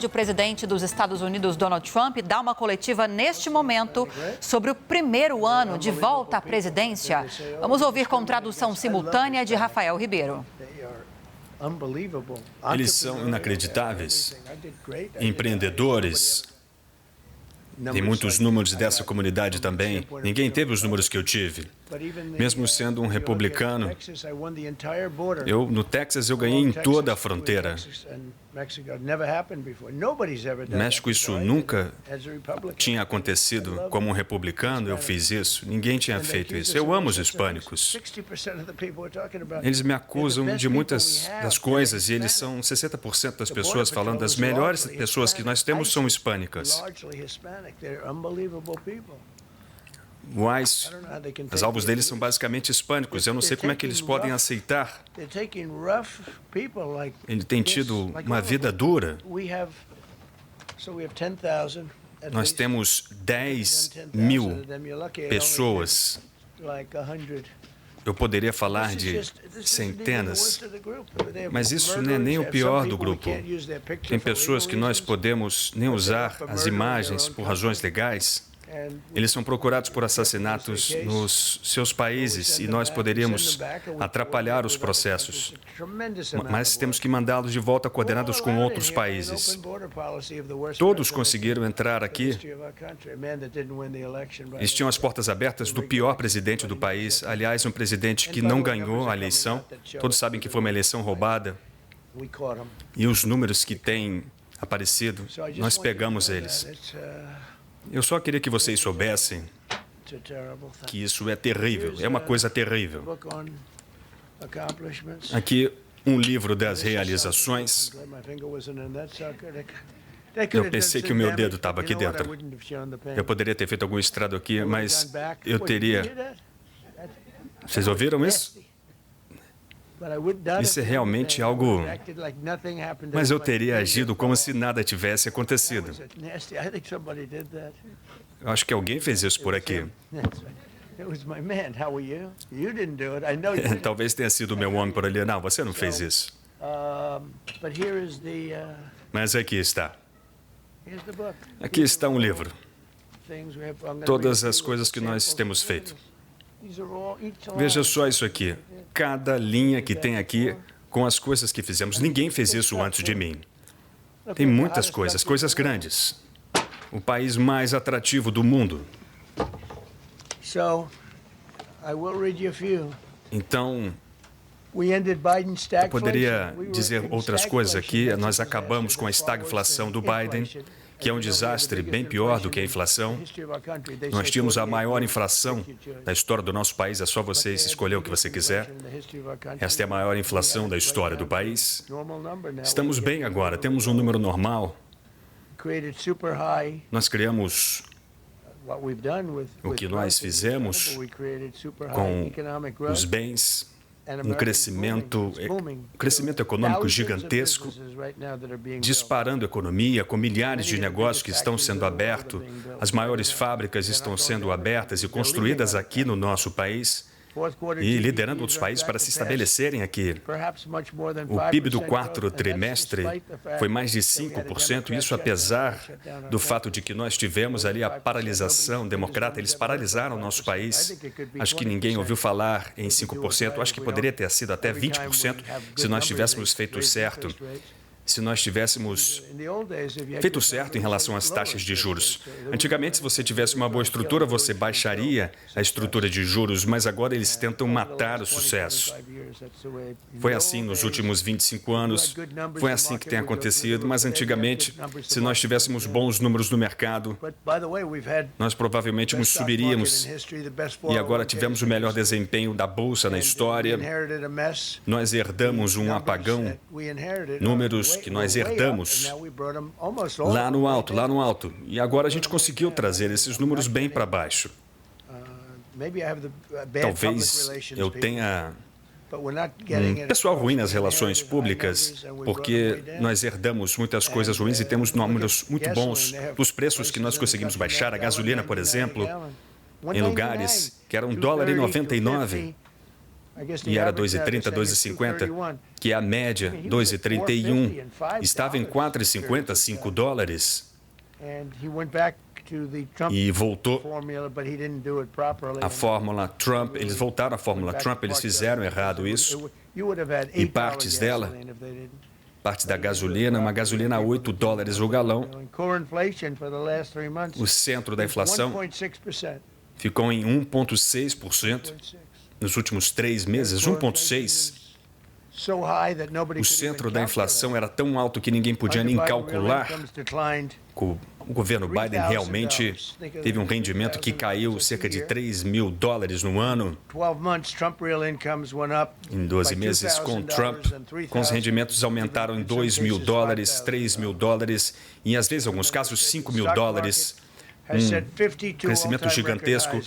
O presidente dos Estados Unidos, Donald Trump, dá uma coletiva neste momento sobre o primeiro ano de volta à presidência. Vamos ouvir com tradução simultânea de Rafael Ribeiro. Eles são inacreditáveis, empreendedores. Tem muitos números dessa comunidade também. Ninguém teve os números que eu tive. Mesmo sendo um republicano, no Texas eu ganhei em toda a fronteira. México, isso nunca tinha acontecido. Como um republicano, eu fiz isso. Ninguém tinha feito isso. Eu amo os hispânicos. Eles me acusam de muitas das coisas e eles são 60% das pessoas falando das melhores pessoas que nós temos são hispânicas. Os alvos deles são basicamente hispânicos. Eu não sei como é que eles podem aceitar. Ele tem tido uma vida dura. Nós temos 10 mil pessoas. Eu poderia falar de centenas, mas isso não é nem o pior do grupo. Tem pessoas que nós podemos nem usar as imagens por razões legais. Eles são procurados por assassinatos nos seus países e nós poderíamos atrapalhar os processos. Mas temos que mandá-los de volta coordenados com outros países. Todos conseguiram entrar aqui. Eles tinham as portas abertas do pior presidente do país. Aliás, um presidente que não ganhou a eleição. Todos sabem que foi uma eleição roubada. E os números que têm aparecido, nós pegamos eles. Eu só queria que vocês soubessem que isso é terrível, é uma coisa terrível. Aqui, um livro das realizações. Eu pensei que o meu dedo estava aqui dentro. Eu poderia ter feito algum estrago aqui, mas eu teria... Vocês ouviram isso? Isso é realmente algo... Mas eu teria agido como se nada tivesse acontecido. Eu acho que alguém fez isso por aqui. Talvez tenha sido o meu homem por ali. Não, você não fez isso. Mas aqui está. Aqui está um livro. Todas as coisas que nós temos feito. Veja só isso aqui. Cada linha que tem aqui com as coisas que fizemos. Ninguém fez isso antes de mim. Tem muitas coisas, coisas grandes. O país mais atrativo do mundo. Então, eu poderia dizer outras coisas aqui. Nós acabamos com a estagflação do Biden, que é um desastre bem pior do que a inflação. Nós tínhamos a maior inflação da história do nosso país, é só você escolher o que você quiser. Esta é a maior inflação da história do país. Estamos bem agora, temos um número normal. Nós criamos o que nós fizemos com os bens, um crescimento econômico gigantesco, disparando a economia, com milhares de negócios que estão sendo abertos, as maiores fábricas estão sendo abertas e construídas aqui no nosso país e liderando outros países para se estabelecerem aqui. O PIB do quarto trimestre foi mais de 5%, isso apesar do fato de que nós tivemos ali a paralisação democrata, eles paralisaram o nosso país. Acho que ninguém ouviu falar em 5%, acho que poderia ter sido até 20% se nós tivéssemos feito certo. Se nós tivéssemos feito certo em relação às taxas de juros. Antigamente, se você tivesse uma boa estrutura, você baixaria a estrutura de juros, mas agora eles tentam matar o sucesso. Foi assim nos últimos 25 anos, foi assim que tem acontecido, mas antigamente, se nós tivéssemos bons números no mercado, nós provavelmente nos subiríamos. E agora tivemos o melhor desempenho da Bolsa na história. Nós herdamos um apagão, números que nós herdamos lá no alto. E agora a gente conseguiu trazer esses números bem para baixo. Talvez eu tenha um pessoal ruim nas relações públicas, porque nós herdamos muitas coisas ruins e temos números muito bons. Os preços que nós conseguimos baixar, a gasolina, por exemplo, em lugares que eram $1,99, e era 2,30, 2,50, que é a média, 2,31, estava em 4,50, 5 dólares. E voltou a fórmula Trump, eles voltaram à fórmula Trump, eles fizeram errado isso. E partes dela, parte da gasolina, uma gasolina a 8 dólares o galão. O centro da inflação ficou em 1,6% nos últimos 3 meses, 1,6%. O centro da inflação era tão alto que ninguém podia nem calcular. O governo Biden realmente teve um rendimento que caiu cerca de 3 mil dólares no ano. Em 12 meses, com Trump, com os rendimentos aumentaram em 2 mil dólares, 3 mil dólares e, às vezes, em alguns casos, 5 mil dólares. Um crescimento gigantesco.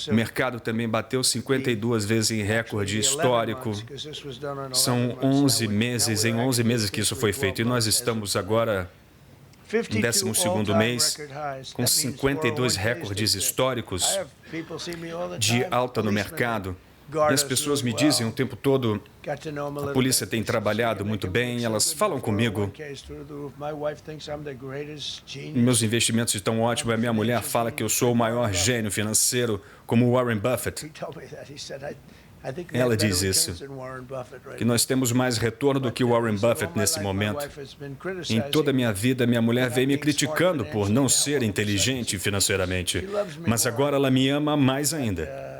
O mercado também bateu 52 vezes em recorde histórico. São 11 meses, em 11 meses que isso foi feito. E nós estamos agora no 12º mês, com 52 recordes históricos de alta no mercado. E as pessoas me dizem o tempo todo, a polícia tem trabalhado muito bem, elas falam comigo, meus investimentos estão ótimos, a minha mulher fala que eu sou o maior gênio financeiro, como Warren Buffett. Ela diz isso, que nós temos mais retorno do que o Warren Buffett nesse momento. Em toda a minha vida, minha mulher veio me criticando por não ser inteligente financeiramente, mas agora ela me ama mais ainda.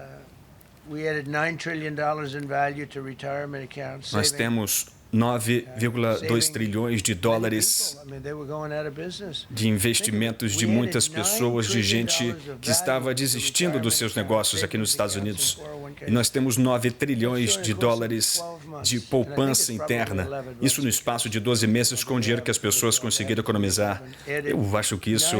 Nós temos 9,2 trilhões de dólares de investimentos de muitas pessoas, de gente que estava desistindo dos seus negócios aqui nos Estados Unidos. E nós temos 9 trilhões de dólares de poupança interna. Isso no espaço de 12 meses com o dinheiro que as pessoas conseguiram economizar. Eu acho que isso,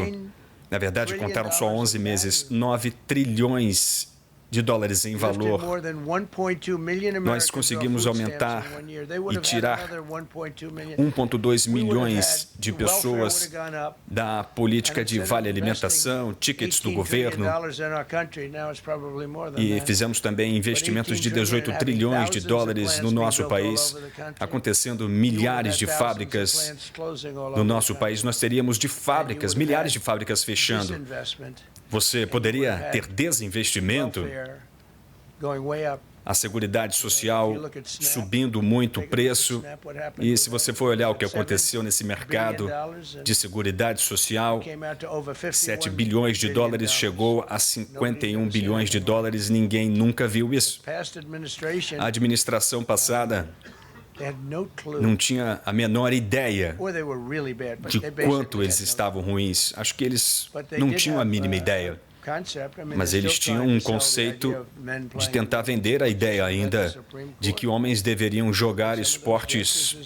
na verdade, contaram só 11 meses, 9 trilhões de dólares em valor. Nós conseguimos aumentar e tirar 1,2 milhões de pessoas da política de vale alimentação, tickets do governo, e fizemos também investimentos de 18 trilhões de dólares no nosso país, acontecendo milhares de fábricas no nosso país. Nós teríamos milhares de fábricas fechando. Você poderia ter desinvestimento, a Seguridade Social subindo muito o preço. E se você for olhar o que aconteceu nesse mercado de Seguridade Social, 7 bilhões de dólares chegou a 51 bilhões de dólares. Ninguém nunca viu isso. A administração passada não tinha a menor ideia de quanto eles estavam ruins. Acho que eles não tinham a mínima ideia. Mas eles tinham um conceito de tentar vender a ideia ainda de que homens deveriam jogar esportes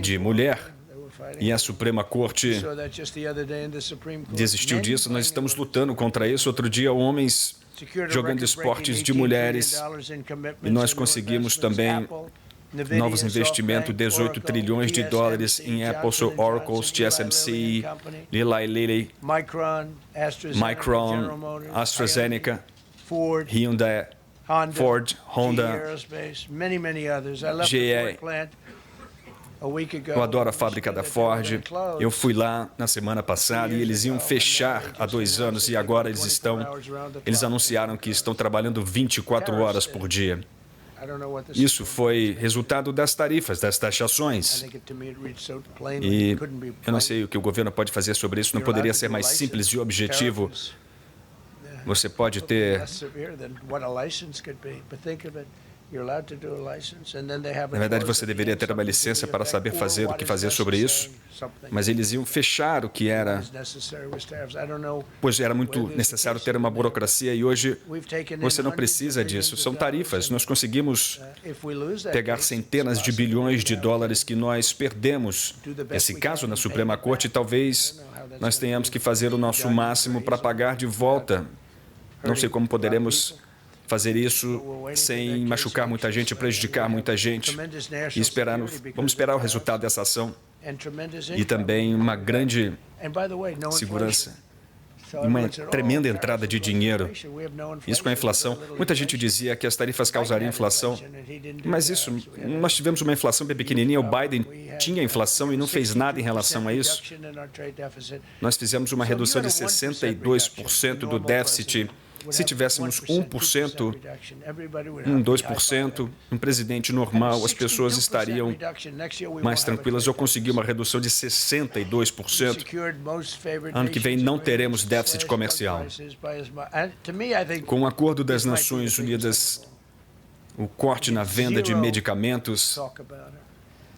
de mulher. E a Suprema Corte desistiu disso. Nós estamos lutando contra isso. Outro dia, homens jogando esportes de mulheres. E nós conseguimos também novos investimentos, 18 trilhões de dólares em Apple, Oracle, TSMC, Eli Lilly, Micron, AstraZeneca, Hyundai, Ford, Honda, GE. Eu adoro a fábrica da Ford. Eu fui lá na semana passada e eles iam fechar há 2 anos e agora eles anunciaram que estão trabalhando 24 horas por dia. Isso foi resultado das tarifas, das taxações. E eu não sei o que o governo pode fazer sobre isso. Não poderia ser mais simples e objetivo. Você pode ter... Na verdade, você deveria ter uma licença para saber fazer o que fazer sobre isso, mas eles iam fechar o que era, pois era muito necessário ter uma burocracia e hoje você não precisa disso, são tarifas. Nós conseguimos pegar centenas de bilhões de dólares que nós perdemos. Nesse caso, na Suprema Corte, talvez nós tenhamos que fazer o nosso máximo para pagar de volta. Não sei como poderemos fazer isso sem machucar muita gente, prejudicar muita gente. E vamos esperar o resultado dessa ação. E também uma grande segurança. uma tremenda entrada de dinheiro. Isso com a inflação. Muita gente dizia que as tarifas causariam inflação, mas nós tivemos uma inflação bem pequenininha. O Biden tinha inflação e não fez nada em relação a isso. Nós fizemos uma redução de 62% do déficit. Se tivéssemos 1%, 2%, um presidente normal, as pessoas estariam mais tranquilas. Eu consegui uma redução de 62%. Ano que vem não teremos déficit comercial. Com o acordo das Nações Unidas, o corte na venda de medicamentos,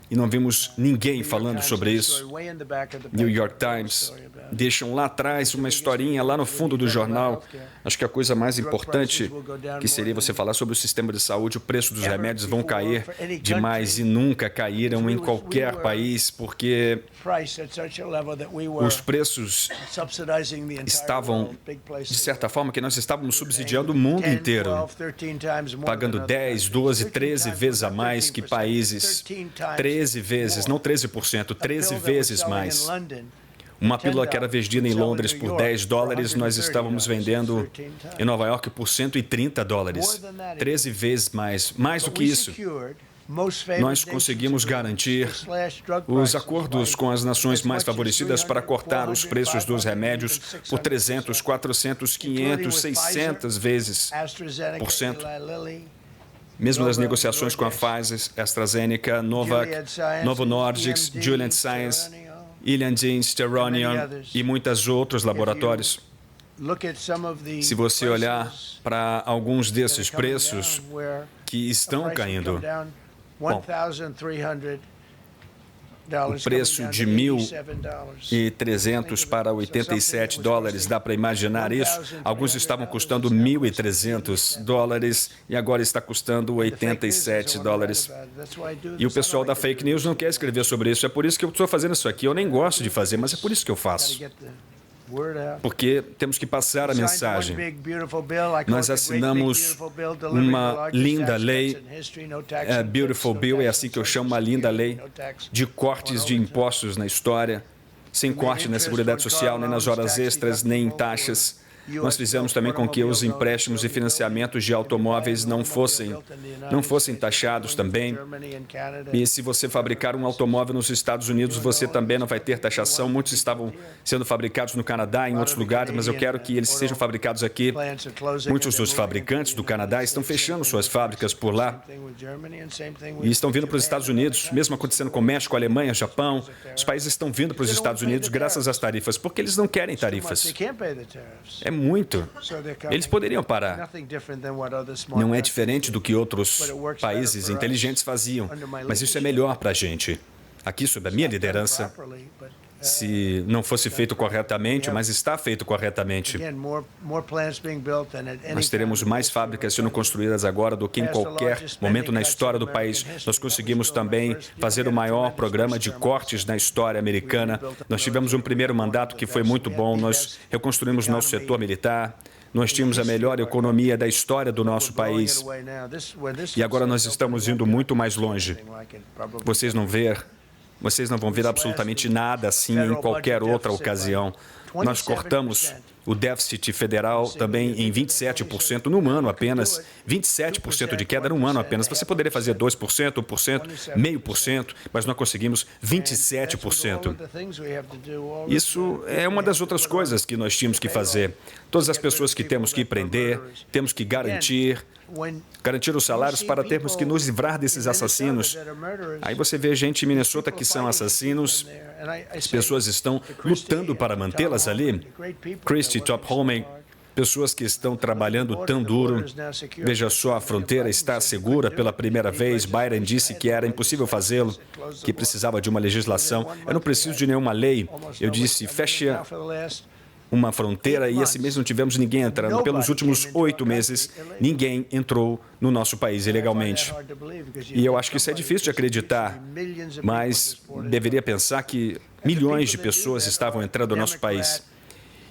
e não vimos ninguém falando sobre isso. New York Times deixam lá atrás uma historinha lá no fundo do jornal. Acho que a coisa mais importante que seria você falar sobre o sistema de saúde, o preço dos remédios vão cair demais e nunca caíram em qualquer país, porque os preços estavam, de certa forma, que nós estávamos subsidiando o mundo inteiro, pagando 10, 12, 13 vezes a mais que países, 13 vezes, não 13%, 13 vezes mais. Uma pílula que era vendida em Londres por $10, nós estávamos vendendo em Nova York por $130. 13 vezes mais. Mais do que isso, nós conseguimos garantir os acordos com as nações mais favorecidas para cortar os preços dos remédios por 300, 400, 500, 600 vezes por cento. Mesmo nas negociações com a Pfizer, AstraZeneca, Novo Nordisk, Julian Science, Iliad, Steronion e muitos outros laboratórios. Se você olhar para alguns desses preços que estão caindo, bom, o preço de $1.300 para $87, dá para imaginar isso? Alguns estavam custando $1.300 e agora está custando $87. E o pessoal da fake news não quer escrever sobre isso. É por isso que eu estou fazendo isso aqui. Eu nem gosto de fazer, mas é por isso que eu faço. Porque temos que passar a mensagem. Nós assinamos uma linda lei, Beautiful Bill, é assim que eu chamo, uma linda lei de cortes de impostos na história, sem corte na Seguridade Social, nem nas horas extras, nem em taxas. Nós fizemos também com que os empréstimos e financiamentos de automóveis não fossem taxados também. E se você fabricar um automóvel nos Estados Unidos, você também não vai ter taxação. Muitos estavam sendo fabricados no Canadá, em outros lugares, mas eu quero que eles sejam fabricados aqui. Muitos dos fabricantes do Canadá estão fechando suas fábricas por lá e estão vindo para os Estados Unidos, mesmo acontecendo com o México, Alemanha, Japão. Os países estão vindo para os Estados Unidos graças às tarifas, porque eles não querem tarifas. É muito. Eles poderiam parar. Não é diferente do que outros países inteligentes faziam, mas isso é melhor para a gente. Aqui, sob a minha liderança, se não fosse feito corretamente, mas está feito corretamente. Nós teremos mais fábricas sendo construídas agora do que em qualquer momento na história do país. Nós conseguimos também fazer o maior programa de cortes na história americana. Nós tivemos um primeiro mandato que foi muito bom. Nós reconstruímos nosso setor militar. Nós tínhamos a melhor economia da história do nosso país. E agora nós estamos indo muito mais longe. Vocês não vão ver absolutamente nada assim em qualquer outra ocasião. Nós cortamos o déficit federal também em 27% num ano apenas. 27% de queda num ano apenas. Você poderia fazer 2%, 1%, 0,5%, mas nós conseguimos 27%. Isso é uma das outras coisas que nós tínhamos que fazer. Todas as pessoas que temos que prender, temos que garantir os salários para termos que nos livrar desses assassinos. Aí você vê gente em Minnesota que são assassinos, as pessoas estão lutando para mantê-las ali. Christie, Top Homey, pessoas que estão trabalhando tão duro. Veja só, a fronteira está segura pela primeira vez. Biden disse que era impossível fazê-lo, que precisava de uma legislação. Eu não preciso de nenhuma lei. Eu disse, feche uma fronteira e assim mesmo não tivemos ninguém entrando. Pelos últimos 8 meses, ninguém entrou no nosso país ilegalmente. E eu acho que isso é difícil de acreditar, mas deveria pensar que milhões de pessoas estavam entrando no nosso país.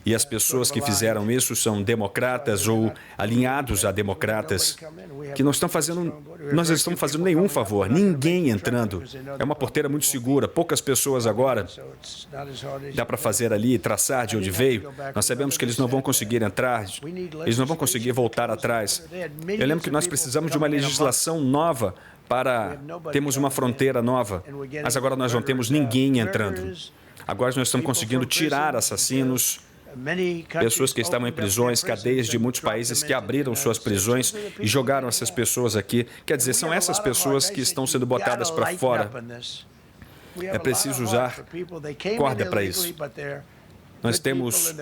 E as pessoas que fizeram isso são democratas ou alinhados a democratas, que não estão fazendo nenhum favor, ninguém entrando. É uma porteira muito segura, poucas pessoas agora. Dá para fazer ali, traçar de onde veio. Nós sabemos que eles não vão conseguir entrar, eles não vão conseguir voltar atrás. Eu lembro que nós precisamos de uma legislação nova para termos uma fronteira nova, mas agora nós não temos ninguém entrando. Agora nós estamos conseguindo tirar assassinos, pessoas que estavam em prisões, cadeias de muitos países que abriram suas prisões e jogaram essas pessoas aqui. Quer dizer, são essas pessoas que estão sendo botadas para fora. É preciso usar corda para isso. Nós temos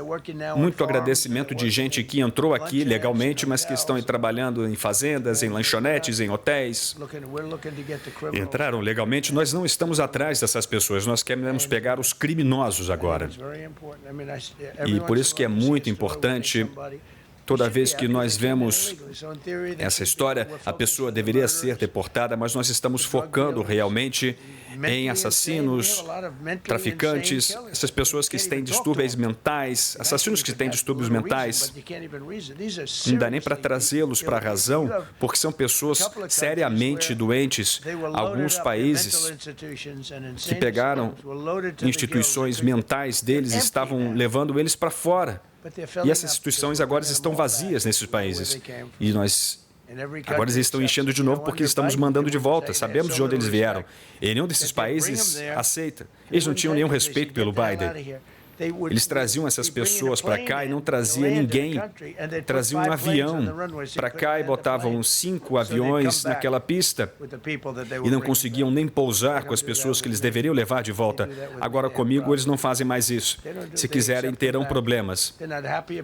muito agradecimento de gente que entrou aqui legalmente, mas que estão trabalhando em fazendas, em lanchonetes, em hotéis. Entraram legalmente. Nós não estamos atrás dessas pessoas. Nós queremos pegar os criminosos agora. E por isso que é muito importante. Toda vez que nós vemos essa história, a pessoa deveria ser deportada, mas nós estamos focando realmente em assassinos, traficantes, essas pessoas que têm distúrbios mentais, assassinos que têm distúrbios mentais. Não dá nem para trazê-los para a razão, porque são pessoas seriamente doentes. Alguns países que pegaram instituições mentais deles estavam levando eles para fora. E essas instituições agora estão vazias nesses países. E agora eles estão enchendo de novo porque estamos mandando de volta. Sabemos de onde eles vieram. E nenhum desses países aceita. Eles não tinham nenhum respeito pelo Biden. Eles traziam essas pessoas para cá e não trazia ninguém. Traziam um avião para cá e botavam 5 aviões naquela pista e não conseguiam nem pousar com as pessoas que eles deveriam levar de volta. Agora, comigo, eles não fazem mais isso. Se quiserem, terão problemas.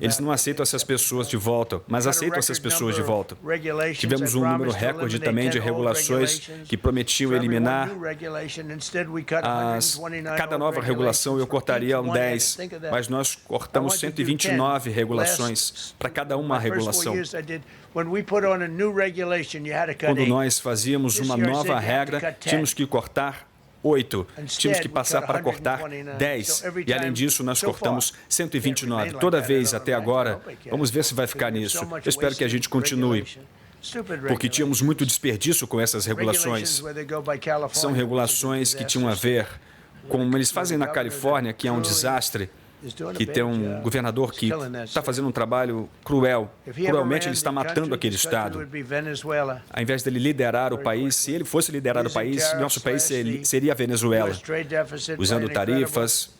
Eles não aceitam essas pessoas de volta, mas aceitam essas pessoas de volta. Tivemos um número recorde também de regulações que prometiam eliminar. Cada nova regulação eu cortaria 10. Mas nós cortamos 129 regulações para cada uma regulação. Quando nós fazíamos uma nova regra, tínhamos que cortar 8. Tínhamos que passar para cortar 10. E, além disso, nós cortamos 129. Toda vez até agora, vamos ver se vai ficar nisso. Eu espero que a gente continue. Porque tínhamos muito desperdício com essas regulações. São regulações que tinham a ver como eles fazem na Califórnia, que é um desastre, que tem um governador que está fazendo um trabalho cruel. Cruelmente, ele está matando aquele estado. Ao invés dele liderar o país, se ele fosse liderar o país, nosso país seria a Venezuela. Usando tarifas,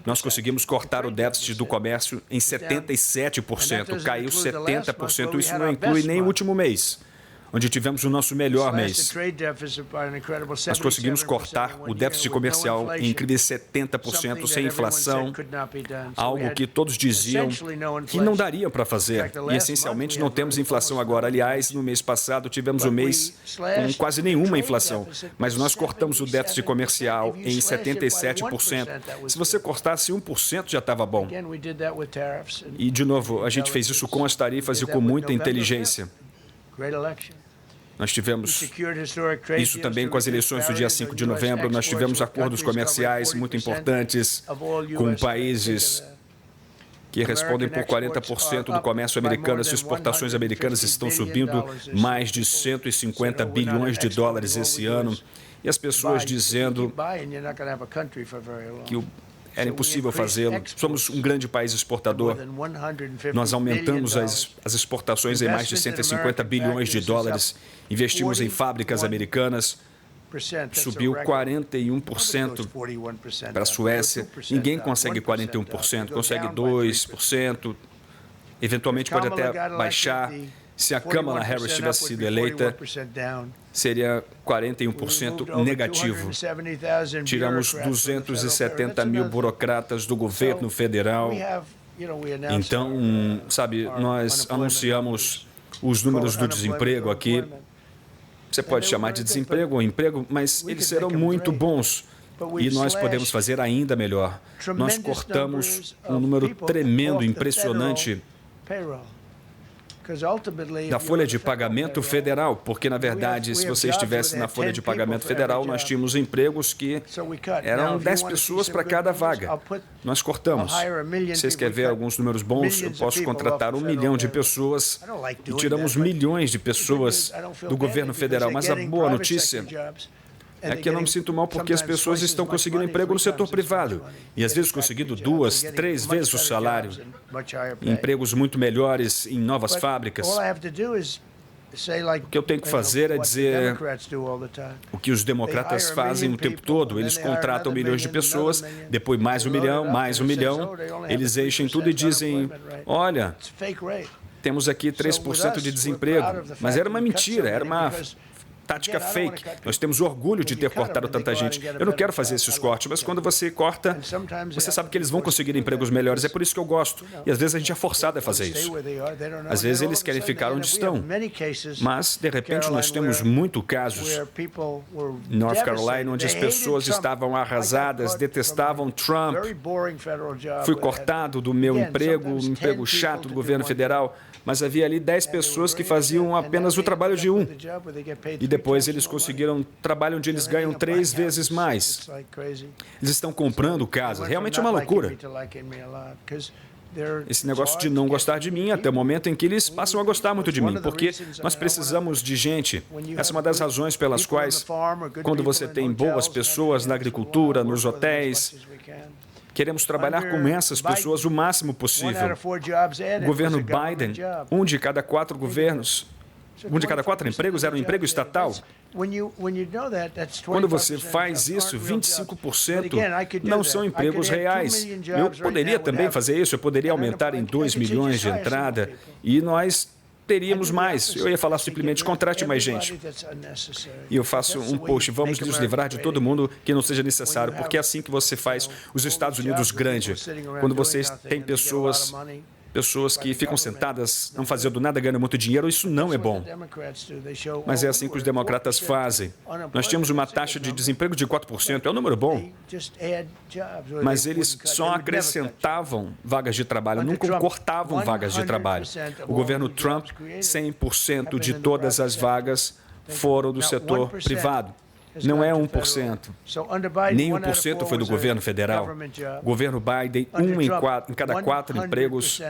nós conseguimos cortar o déficit do comércio em 77%. Caiu 70%. Isso não inclui nem o último mês, onde tivemos o nosso melhor mês. Nós conseguimos cortar o déficit comercial em incríveis 70% sem inflação, algo que todos diziam que não daria para fazer. E, essencialmente, não temos inflação agora. Aliás, no mês passado, tivemos um mês com quase nenhuma inflação, mas nós cortamos o déficit comercial em 77%. Se você cortasse 1%, já estava bom. E, de novo, a gente fez isso com as tarifas e com muita inteligência. Nós tivemos isso também com as eleições do dia 5 de novembro. Nós tivemos acordos comerciais muito importantes com países que respondem por 40% do comércio americano. As exportações americanas estão subindo mais de 150 bilhões de dólares esse ano. E as pessoas dizendo que era impossível fazê-lo. Somos um grande país exportador. Nós aumentamos as exportações em mais de 150 bilhões de dólares. Investimos em fábricas americanas. Subiu 41% para a Suécia. Ninguém consegue 41%, consegue 2%. Eventualmente pode até baixar. Se a Kamala Harris tivesse sido eleita, seria 41% negativo. Tiramos 270 mil burocratas do governo federal. Então, sabe, nós anunciamos os números do desemprego aqui. Você pode chamar de desemprego ou emprego, mas eles serão muito bons. E nós podemos fazer ainda melhor. Nós cortamos um número tremendo, impressionante da folha de pagamento federal, porque, na verdade, se você estivesse na folha de pagamento federal, nós tínhamos empregos que eram 10 pessoas para cada vaga. Nós cortamos. Vocês querem ver alguns números bons? Eu posso contratar 1 milhão de pessoas e tiramos milhões de pessoas do governo federal. Mas a boa notícia é que eu não me sinto mal porque as pessoas estão conseguindo emprego no setor privado. E às vezes conseguindo 2, 3 vezes o salário. Empregos muito melhores em novas fábricas. O que eu tenho que fazer é dizer o que os democratas fazem o tempo todo. Eles contratam milhões de pessoas, depois mais 1 milhão, mais 1 milhão. Eles enchem tudo e dizem, olha, temos aqui 3% de desemprego. Mas era uma mentira, era uma tática fake. Nós temos orgulho de ter cortado tanta gente. Eu não quero fazer esses cortes, mas quando você corta, você sabe que eles vão conseguir empregos melhores. É por isso que eu gosto. E às vezes a gente é forçado a fazer isso. Às vezes eles querem ficar onde estão. Mas, de repente, nós temos muitos casos em North Carolina onde as pessoas estavam arrasadas, detestavam Trump. Fui cortado do meu emprego, um emprego chato do governo federal. Mas havia ali 10 pessoas que faziam apenas o trabalho de um. E depois eles conseguiram um trabalho onde eles ganham 3 vezes mais. Eles estão comprando casas. Realmente é uma loucura. Esse negócio de não gostar de mim até o momento em que eles passam a gostar muito de mim, porque nós precisamos de gente. Essa é uma das razões pelas quais, quando você tem boas pessoas na agricultura, nos hotéis, queremos trabalhar com essas pessoas o máximo possível. O governo Biden, 1 de cada 4 governos, 1 de cada 4 empregos era um emprego estatal. Quando você faz isso, 25% não são empregos reais. Eu poderia também fazer isso, eu poderia aumentar em 2 milhões de entrada e nós teríamos mais. Eu ia falar simplesmente, contrate mais gente. E eu faço um post, vamos nos livrar de todo mundo que não seja necessário, porque é assim que você faz os Estados Unidos grande. Quando você tem pessoas que ficam sentadas, não fazendo nada, ganhando muito dinheiro, isso não é bom. Mas é assim que os democratas fazem. Nós tínhamos uma taxa de desemprego de 4%, é um número bom. Mas eles só acrescentavam vagas de trabalho, nunca cortavam vagas de trabalho. O governo Trump, 100% de todas as vagas foram do setor privado. Não é 1%. Nem 1% foi do governo federal. O governo Biden, 1 em cada 4 empregos.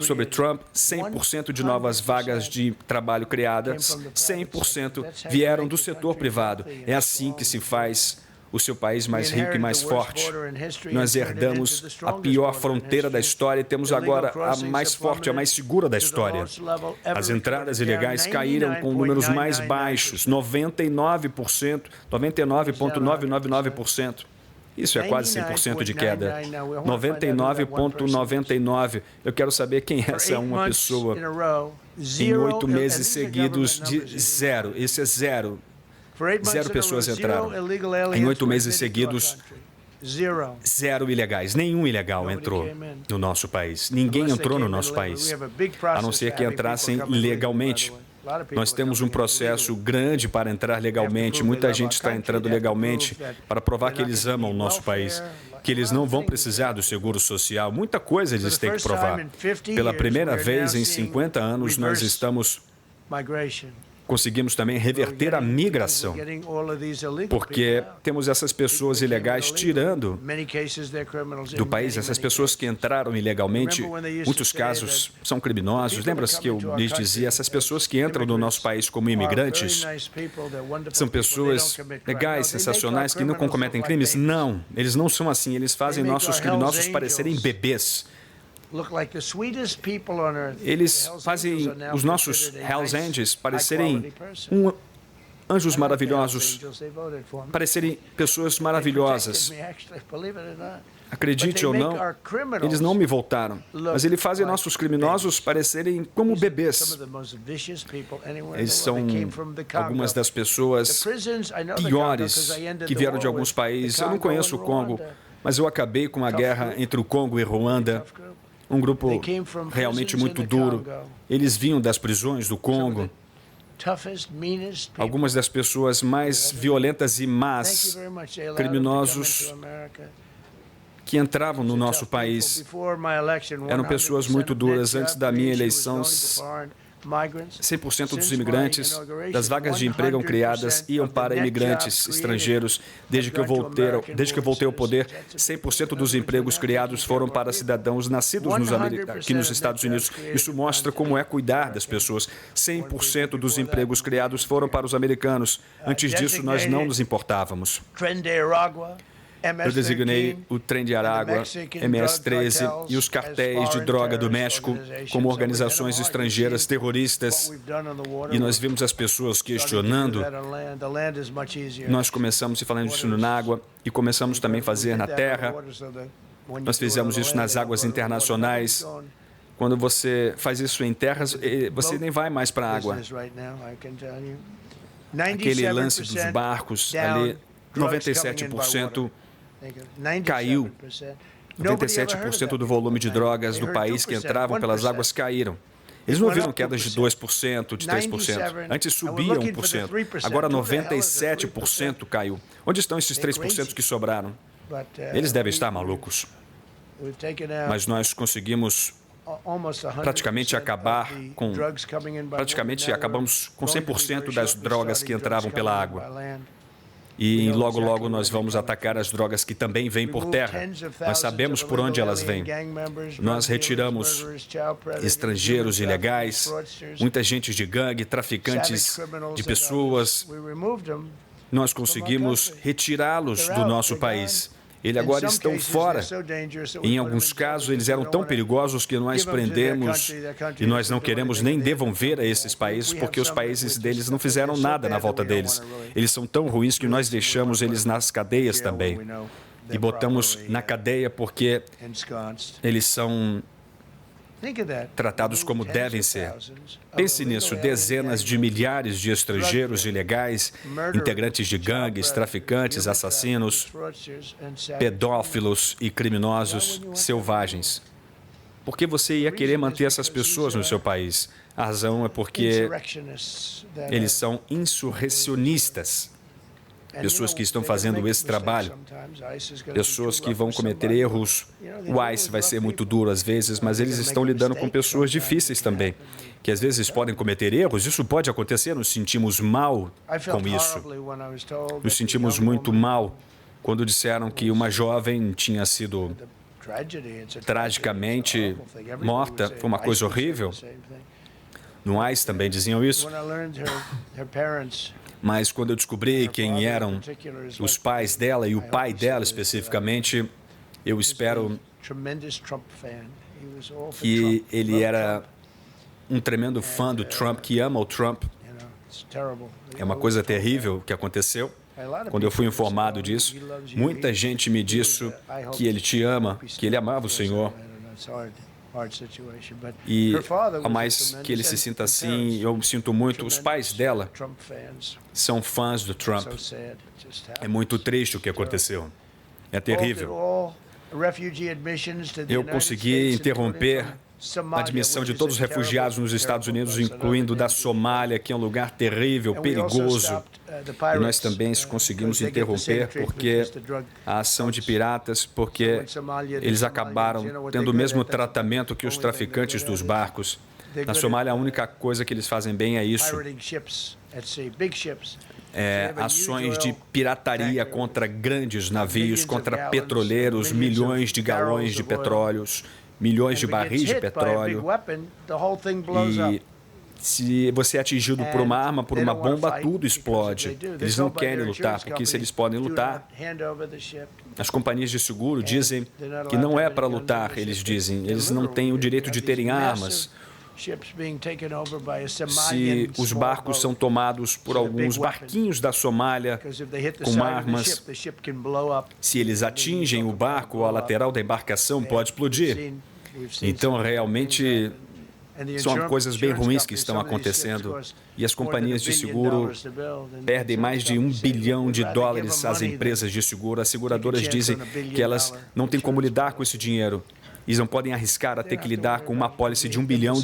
Sobre Trump, 100% de novas vagas de trabalho criadas, 100% vieram do setor privado. É assim que se faz o seu país mais rico e mais forte. Nós herdamos a pior fronteira da história e temos agora a mais forte, a mais segura da história. As entradas ilegais caíram com números mais baixos, 99%, 99,999%. Isso é quase 100% de queda. 99,99%. Eu quero saber quem é essa uma pessoa em 8 meses seguidos de zero. Esse é zero. 0 pessoas entraram. Em 8 meses seguidos, 0 ilegais. Nenhum ilegal entrou no nosso país. Ninguém entrou no nosso país, a não ser que entrassem legalmente. Nós temos um processo grande para entrar legalmente. Muita gente está entrando legalmente para provar que eles amam o nosso país, que eles não vão precisar do seguro social. Muita coisa eles têm que provar. Pela primeira vez em 50 anos, nós conseguimos também reverter a migração, porque temos essas pessoas ilegais tirando do país, essas pessoas que entraram ilegalmente, muitos casos são criminosos. Lembra-se que eu lhes dizia, essas pessoas que entram no nosso país como imigrantes são pessoas legais, sensacionais, que não cometem crimes? Não, eles não são assim, eles fazem nossos criminosos parecerem bebês. Eles fazem os nossos Hells Angels parecerem anjos maravilhosos, parecerem pessoas maravilhosas. Acredite ou não, eles não me voltaram, mas eles fazem nossos criminosos parecerem como bebês. Eles são algumas das pessoas piores que vieram de alguns países. Eu não conheço o Congo, mas eu acabei com a guerra entre o Congo e Ruanda. Um grupo realmente muito duro. Eles vinham das prisões do Congo. Algumas das pessoas mais violentas e más, criminosos, que entravam no nosso país eram pessoas muito duras. Antes da minha eleição, 100% dos imigrantes das vagas de emprego criadas iam para imigrantes estrangeiros. Desde que eu voltei ao poder, 100% dos empregos criados foram para cidadãos nascidos aqui nos Estados Unidos. Isso mostra como é cuidar das pessoas. 100% dos empregos criados foram para os americanos. Antes disso, nós não nos importávamos. Eu designei o Trem de Aragua, MS-13 e os cartéis de droga do México como organizações estrangeiras terroristas. E nós vimos as pessoas questionando. Nós começamos falando isso na água e começamos também a fazer na terra. Nós fizemos isso nas águas internacionais. Quando você faz isso em terras, você nem vai mais para a água. Aquele lance dos barcos ali, 97% caiu. 97% do volume de drogas do país que entravam pelas águas caíram. Eles não viram quedas de 2%, de 3%. Antes subia 1%. Agora 97% caiu. Onde estão esses 3% que sobraram? Eles devem estar malucos. Mas nós conseguimos praticamente acabamos com 100% das drogas que entravam pela água. E logo, logo nós vamos atacar as drogas que também vêm por terra. Nós sabemos por onde elas vêm. Nós retiramos estrangeiros ilegais, muita gente de gangue, traficantes de pessoas. Nós conseguimos retirá-los do nosso país. Eles agora estão fora. Em alguns casos, eles eram tão perigosos que nós prendemos e nós não queremos nem devolver a esses países porque os países deles não fizeram nada na volta deles. Eles são tão ruins que nós deixamos eles nas cadeias também. E botamos na cadeia porque eles são tratados como devem ser. Pense nisso, dezenas de milhares de estrangeiros ilegais, integrantes de gangues, traficantes, assassinos, pedófilos e criminosos selvagens. Por que você ia querer manter essas pessoas no seu país? A razão é porque eles são insurrecionistas. Pessoas que estão fazendo esse trabalho, pessoas que vão cometer erros. O ICE vai ser muito duro às vezes, mas eles estão lidando com pessoas difíceis também, que às vezes podem cometer erros. Isso pode acontecer, nos sentimos mal com isso. Nos sentimos muito mal quando disseram que uma jovem tinha sido tragicamente morta. Foi uma coisa horrível. No ICE também diziam isso. Mas quando eu descobri quem eram os pais dela e o pai dela especificamente, eu espero que ele era um tremendo fã do Trump, que ama o Trump. É uma coisa terrível que aconteceu. Quando eu fui informado disso, muita gente me disse que ele te ama, que ele amava o Senhor. E, ao mais que ele se sinta assim, eu sinto muito. Os pais dela são fãs do Trump. É muito triste o que aconteceu. É terrível. Eu consegui interromper a admissão de todos os refugiados nos Estados Unidos, incluindo da Somália, que é um lugar terrível, perigoso. E nós também conseguimos interromper porque a ação de piratas, porque eles acabaram tendo o mesmo tratamento que os traficantes dos barcos. Na Somália, a única coisa que eles fazem bem é isso. Ações de pirataria contra grandes navios, contra petroleiros, milhões de galões de petróleos, milhões de barris de petróleo. E se você é atingido por uma arma, por uma bomba, tudo explode. Eles não querem lutar, porque se eles podem lutar, as companhias de seguro dizem que não é para lutar, eles dizem. Eles não têm o direito de terem armas. Se os barcos são tomados por alguns barquinhos da Somália com armas, se eles atingem o barco, a lateral da embarcação pode explodir. Então, realmente, são coisas bem ruins que estão acontecendo. E as companhias de seguro perdem mais de $1 bilhão às empresas de seguro. As seguradoras dizem que elas não têm como lidar com esse dinheiro. Eles não podem arriscar a ter que lidar com uma apólice de $1 bilhão.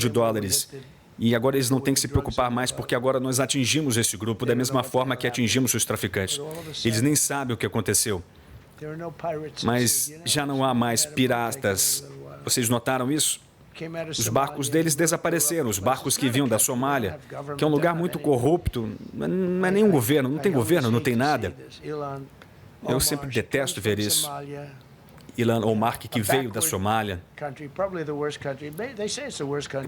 E agora eles não têm que se preocupar mais, porque agora nós atingimos esse grupo da mesma forma que atingimos os traficantes. Eles nem sabem o que aconteceu. Mas já não há mais piratas. Vocês notaram isso? Os barcos deles desapareceram, os barcos que vinham da Somália, que é um lugar muito corrupto, não é nenhum governo, não tem nada. Eu sempre detesto ver isso. Ilhan Omar, que veio da Somália.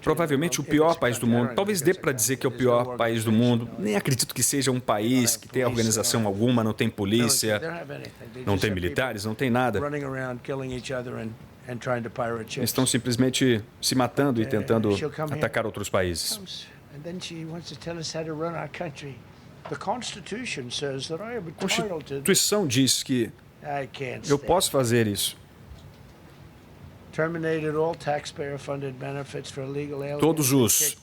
Provavelmente o pior país do mundo. Talvez dê para dizer que é o pior país do mundo. Nem acredito que seja um país que tenha organização alguma, não tem polícia, não tem militares, não tem nada. Estão simplesmente se matando e tentando atacar outros países. A Constituição diz que eu posso fazer isso. Todos os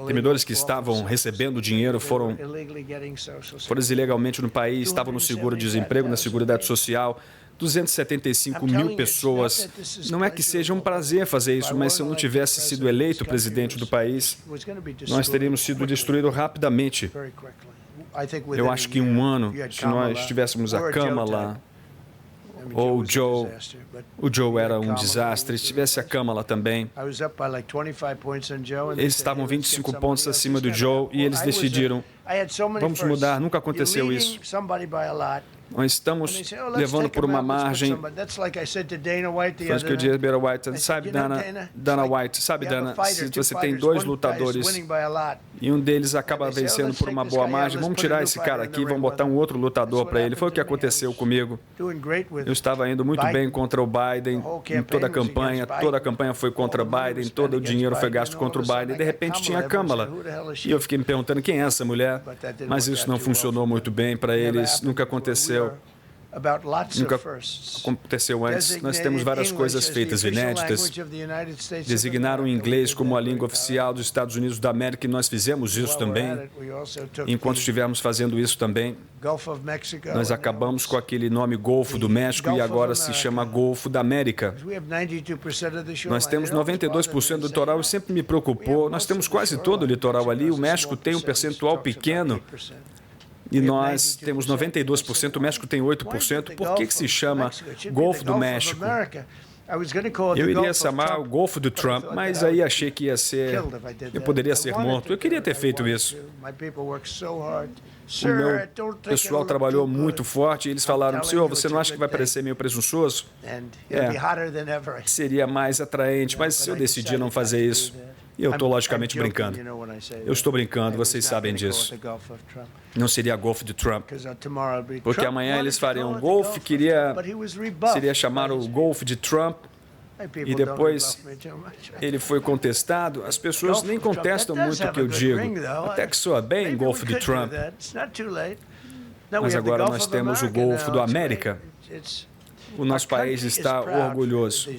temidores que estavam recebendo dinheiro foram ilegalmente no país, estavam no seguro-desemprego, na Seguridade Social. 275 mil pessoas. Não é que seja um prazer fazer isso, mas se eu não tivesse sido eleito presidente do país, nós teríamos sido destruídos rapidamente. Eu acho que em um ano, se nós tivéssemos a Kamala ou o Joe era um desastre, se tivesse a Kamala também. Eles estavam 25 pontos acima do Joe e eles decidiram, vamos mudar, nunca aconteceu isso. Nós estamos levando por uma margem. Foi que eu disse a Dana White, sabe, Dana White, sabe, Dana, se você tem dois lutadores e um deles acaba vencendo por uma boa margem, vamos tirar esse cara aqui, vamos botar um outro lutador para ele. Foi o que aconteceu comigo. Eu estava indo muito bem contra o Biden em toda a campanha foi contra o Biden, todo o dinheiro foi gasto contra o Biden, e de repente tinha a Kamala. E eu fiquei me perguntando quem é essa mulher, mas isso não funcionou muito bem para eles, nunca aconteceu. Nunca aconteceu antes. Nós temos várias coisas feitas inéditas. Designaram o inglês como a língua oficial dos Estados Unidos da América e nós fizemos isso também. Enquanto estivemos fazendo isso também, nós acabamos com aquele nome Golfo do México e agora se chama Golfo da América. Nós temos 92% do litoral e sempre me preocupou. Nós temos quase todo o litoral ali. O México tem um percentual pequeno. E nós temos 92%, o México tem 8%. Por que se chama Golfo do México? Eu iria chamar o Golfo do Trump, mas aí achei que eu poderia ser morto. Eu queria ter feito isso. O meu pessoal trabalhou muito forte e eles falaram, senhor, você não acha que vai parecer meio presunçoso? Seria mais atraente, mas eu decidi não fazer isso. E eu estou logicamente brincando. Eu estou brincando, vocês sabem disso. Não seria Golfo de Trump. Porque amanhã eles fariam um Golfo, seria chamar o Golfo de Trump. E depois ele foi contestado. As pessoas nem contestam muito o que eu digo. Até que soa bem Golfo de Trump. Mas agora nós temos o Golfo do América. O nosso país está orgulhoso do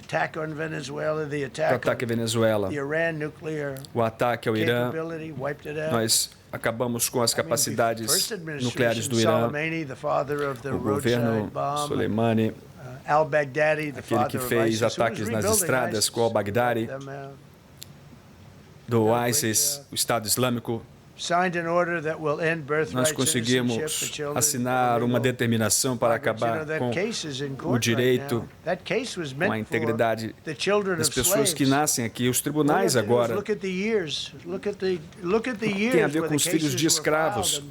ataque à Venezuela, o ataque ao Irã. Nós acabamos com as capacidades nucleares do Irã. O governo Soleimani, aquele que fez ataques nas estradas com al-Baghdadi, do ISIS, o Estado Islâmico. Nós conseguimos assinar uma determinação para acabar com o direito, com a integridade das pessoas que nascem aqui. Os tribunais agora têm a ver com os filhos de escravos.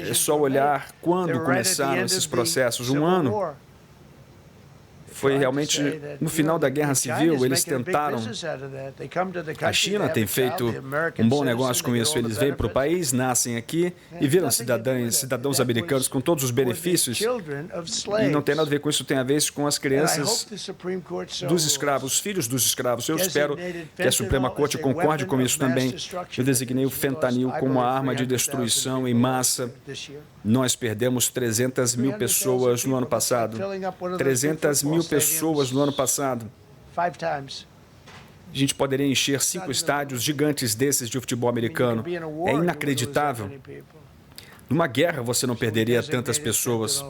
É só olhar quando começaram esses processos. Um ano. Foi realmente no final da Guerra Civil, eles tentaram. A China tem feito um bom negócio com isso. Eles vêm para o país, nascem aqui e viram cidadãos americanos com todos os benefícios. E não tem nada a ver com isso, tem a ver com as crianças dos escravos, os filhos dos escravos. Eu espero que a Suprema Corte concorde com isso também. Eu designei o fentanil como uma arma de destruição em massa. Nós perdemos 300 mil pessoas no ano passado. 300 mil pessoas no ano passado. A gente poderia encher 5 estádios gigantes desses de futebol americano. É inacreditável. Numa guerra, você não perderia tantas pessoas.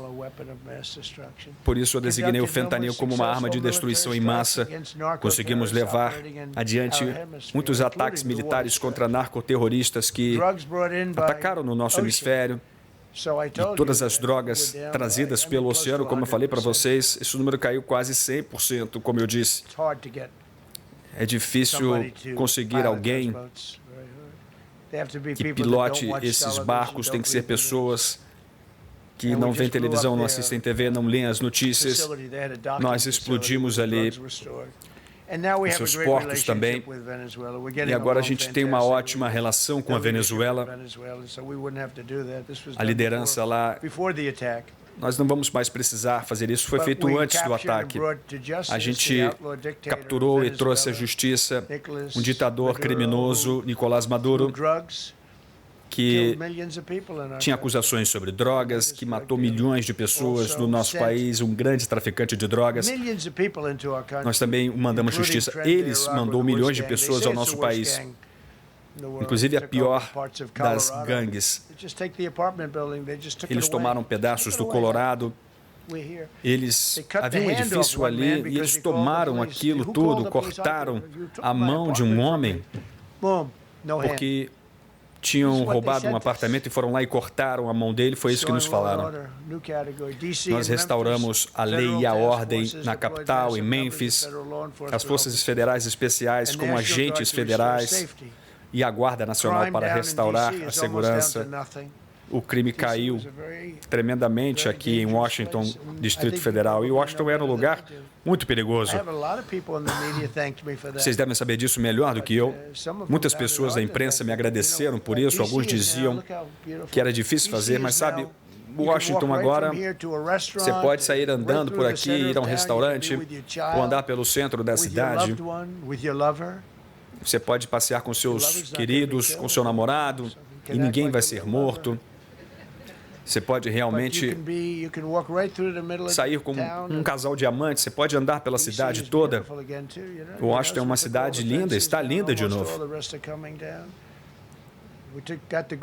Por isso, eu designei o fentanil como uma arma de destruição em massa. Conseguimos levar adiante muitos ataques militares contra narcoterroristas que atacaram no nosso hemisfério. E todas as drogas trazidas pelo oceano, como eu falei para vocês, esse número caiu quase 100%, como eu disse. É difícil conseguir alguém que pilote esses barcos, tem que ser pessoas que não veem televisão, não assistem TV, não leem as notícias. Nós explodimos ali os seus portos também. E agora a gente tem uma ótima relação com a Venezuela. A liderança lá, nós não vamos mais precisar fazer isso. Foi feito antes do ataque. A gente capturou e trouxe à justiça um ditador criminoso, Nicolás Maduro, que tinha acusações sobre drogas, que matou milhões de pessoas no nosso país, um grande traficante de drogas. Nós também mandamos justiça. Eles mandou milhões de pessoas ao nosso país, inclusive a pior das gangues. Eles tomaram pedaços do Colorado. Havia um edifício ali e eles tomaram aquilo tudo, cortaram a mão de um homem, porque tinham roubado um apartamento e foram lá e cortaram a mão dele, foi isso que nos falaram. Nós restauramos a lei e a ordem na capital, em Memphis, as forças federais especiais como agentes federais e a Guarda Nacional para restaurar a segurança. O crime caiu tremendamente aqui em Washington, Distrito Federal. E Washington era um lugar muito perigoso. Vocês devem saber disso melhor do que eu. Muitas pessoas da imprensa me agradeceram por isso. Alguns diziam que era difícil fazer, mas sabe, Washington agora, você pode sair andando por aqui, ir a um restaurante, ou andar pelo centro da cidade. Você pode passear com seus queridos, com seu namorado, e ninguém vai ser morto. Você pode realmente sair com um casal de amantes, você pode andar pela cidade toda. Washington é uma cidade linda, está linda de novo.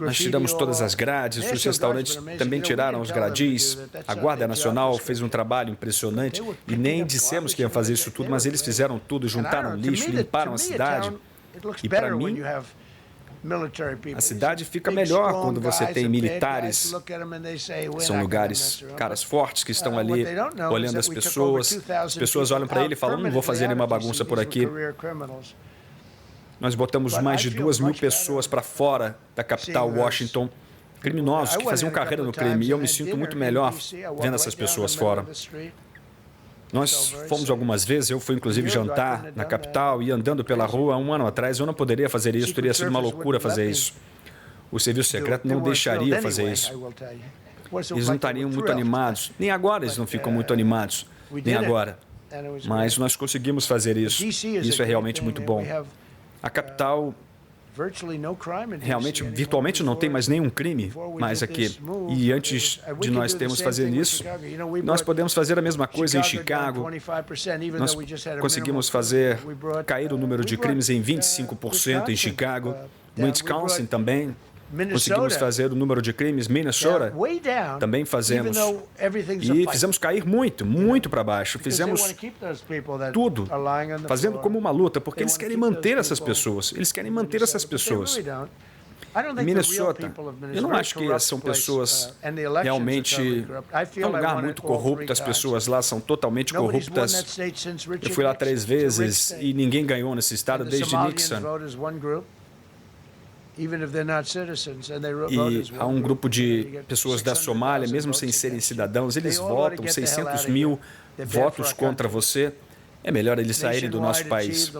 Nós tiramos todas as grades, os restaurantes também tiraram os gradis. A Guarda Nacional fez um trabalho impressionante e nem dissemos que iam fazer isso tudo, mas eles fizeram tudo, juntaram lixo, limparam a cidade. E para mim, a cidade fica melhor quando você tem militares. São lugares, caras fortes que estão ali olhando as pessoas. As pessoas olham para ele e falam, não vou fazer nenhuma bagunça por aqui. Nós botamos mais de 2.000 pessoas para fora da capital, Washington, criminosos que faziam carreira no crime. E eu me sinto muito melhor vendo essas pessoas fora. Nós fomos algumas vezes, eu fui inclusive jantar na capital e andando pela rua um ano atrás, eu não poderia fazer isso, teria sido uma loucura fazer isso. O serviço secreto não deixaria fazer isso. Eles não estariam muito animados, nem agora eles não ficam muito animados, nem agora. Mas nós conseguimos fazer isso, isso é realmente muito bom. A capital realmente, virtualmente não tem mais nenhum crime mais aqui. E antes de nós termos fazer isso, nós podemos fazer a mesma coisa em Chicago. Nós conseguimos fazer cair o número de crimes em 25% em Chicago. Wisconsin também. Conseguimos fazer o número de crimes. Minnesota também fazemos. E fizemos cair muito, muito para baixo. Fizemos tudo, fazendo como uma luta, porque eles querem manter essas pessoas. Eles querem manter essas pessoas. Minnesota, eu não acho que são pessoas realmente... É um lugar muito corrupto, as pessoas lá são totalmente corruptas. Eu fui lá 3 vezes e ninguém ganhou nesse estado desde Nixon. E há um grupo de pessoas da Somália, mesmo sem serem cidadãos, eles votam 600 mil votos contra você. É melhor eles saírem do nosso país.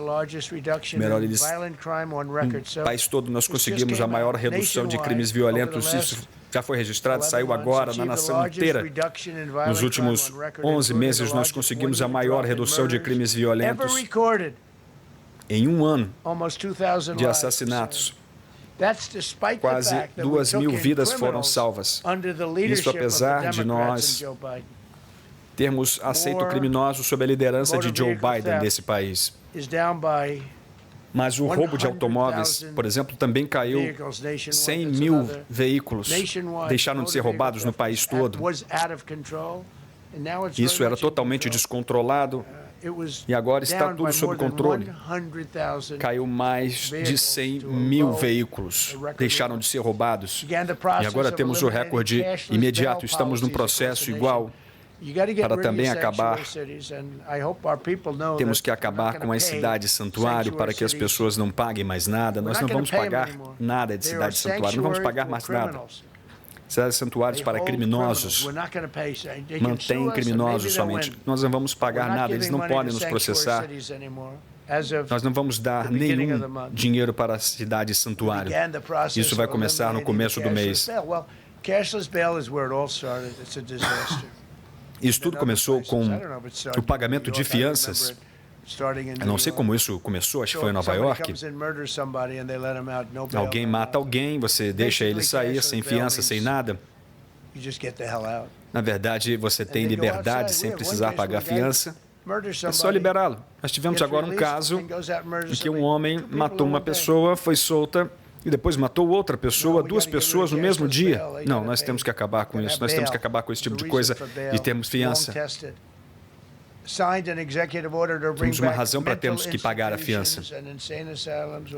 Melhor eles... No país todo nós conseguimos a maior redução de crimes violentos. Isso já foi registrado, saiu agora na nação inteira. Nos últimos 11 meses nós conseguimos a maior redução de crimes violentos em um ano de assassinatos. Quase 2.000 vidas foram salvas. Isso apesar de nós termos aceito criminosos sob a liderança de Joe Biden desse país. Mas o roubo de automóveis, por exemplo, também caiu. 100 mil veículos deixaram de ser roubados no país todo. Isso era totalmente descontrolado. E agora está tudo sob controle. Caiu mais de 100 mil veículos, deixaram de ser roubados. E agora temos o recorde imediato, estamos num processo igual para também acabar. Temos que acabar com as cidades santuário para que as pessoas não paguem mais nada. Nós não vamos pagar nada de cidade santuário, não vamos pagar mais nada. Cidades santuários para criminosos, mantém criminosos somente. Nós não vamos pagar nada, eles não podem nos processar. Nós não vamos dar nenhum dinheiro para a cidade santuário. Isso vai começar no começo do mês. Isso tudo começou com o pagamento de fianças. Eu não sei como isso começou, acho que foi em Nova York. Alguém mata alguém, você deixa ele sair sem fiança, sem nada. Na verdade, você tem liberdade sem precisar pagar fiança. É só liberá-lo. Nós tivemos agora um caso em que um homem matou uma pessoa, foi solta e depois matou outra pessoa, 2 pessoas no mesmo dia. Não, nós temos que acabar com isso. Nós temos que acabar com esse tipo de coisa e termos fiança. Temos uma razão para termos que pagar a fiança.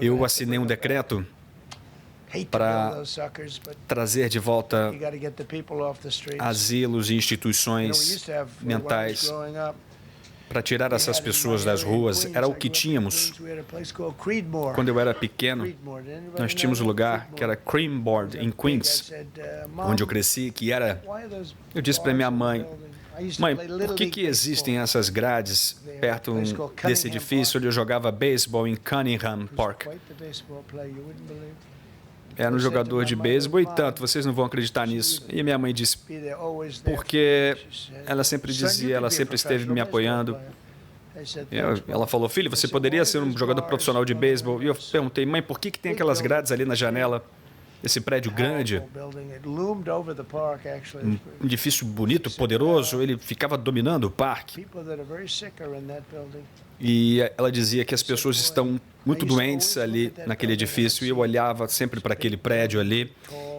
Eu assinei um decreto para trazer de volta asilos e instituições mentais, para tirar essas pessoas das ruas. Era o que tínhamos. Quando eu era pequeno, nós tínhamos um lugar que era Creamboard, em Queens, onde eu cresci, que era... Eu disse para minha mãe, mãe, por que existem essas grades perto desse edifício onde eu jogava beisebol em Cunningham Park? Era um jogador de beisebol e tanto, vocês não vão acreditar nisso. E minha mãe disse, porque ela sempre dizia, ela sempre esteve me apoiando. Ela falou, filho, você poderia ser um jogador profissional de beisebol? E eu perguntei, mãe, por que tem aquelas grades ali na janela? Esse prédio grande, um edifício bonito, poderoso, ele ficava dominando o parque. E ela dizia que as pessoas estão muito doentes ali naquele edifício, e eu olhava sempre para aquele prédio ali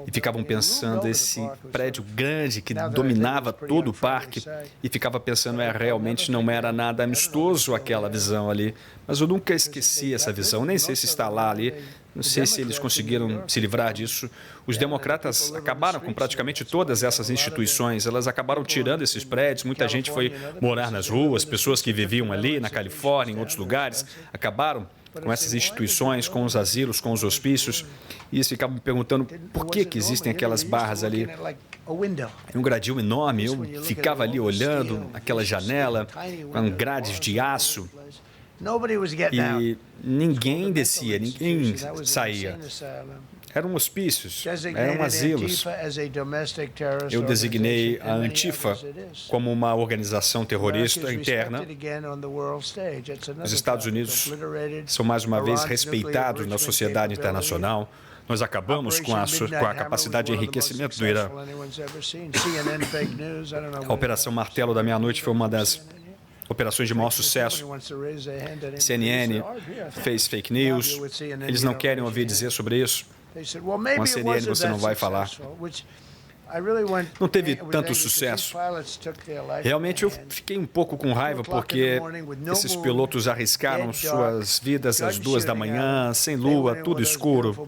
e ficavam pensando, esse prédio grande que dominava todo o parque, e ficava pensando, realmente não era nada amistoso aquela visão ali. Mas eu nunca esqueci essa visão, nem sei se está lá ali. Não sei se eles conseguiram se livrar disso. Os democratas acabaram com praticamente todas essas instituições. Elas acabaram tirando esses prédios. Muita gente foi morar nas ruas. Pessoas que viviam ali na Califórnia, em outros lugares, acabaram com essas instituições, com os asilos, com os hospícios. E eles ficavam me perguntando por que existem aquelas barras ali. Um gradil enorme. Eu ficava ali olhando aquela janela com grades de aço. E ninguém descia, ninguém saía. Eram hospícios, eram asilos. Eu designei a Antifa como uma organização terrorista interna. Os Estados Unidos são mais uma vez respeitados na sociedade internacional. Nós acabamos com a capacidade de enriquecimento do Irã. A Operação Martelo da Meia-Noite foi uma das operações de maior sucesso. CNN fez fake news. Eles não querem ouvir dizer sobre isso. Com a CNN você não vai falar. Não teve tanto sucesso. Realmente eu fiquei um pouco com raiva porque esses pilotos arriscaram suas vidas às 2 da manhã, sem lua, tudo escuro,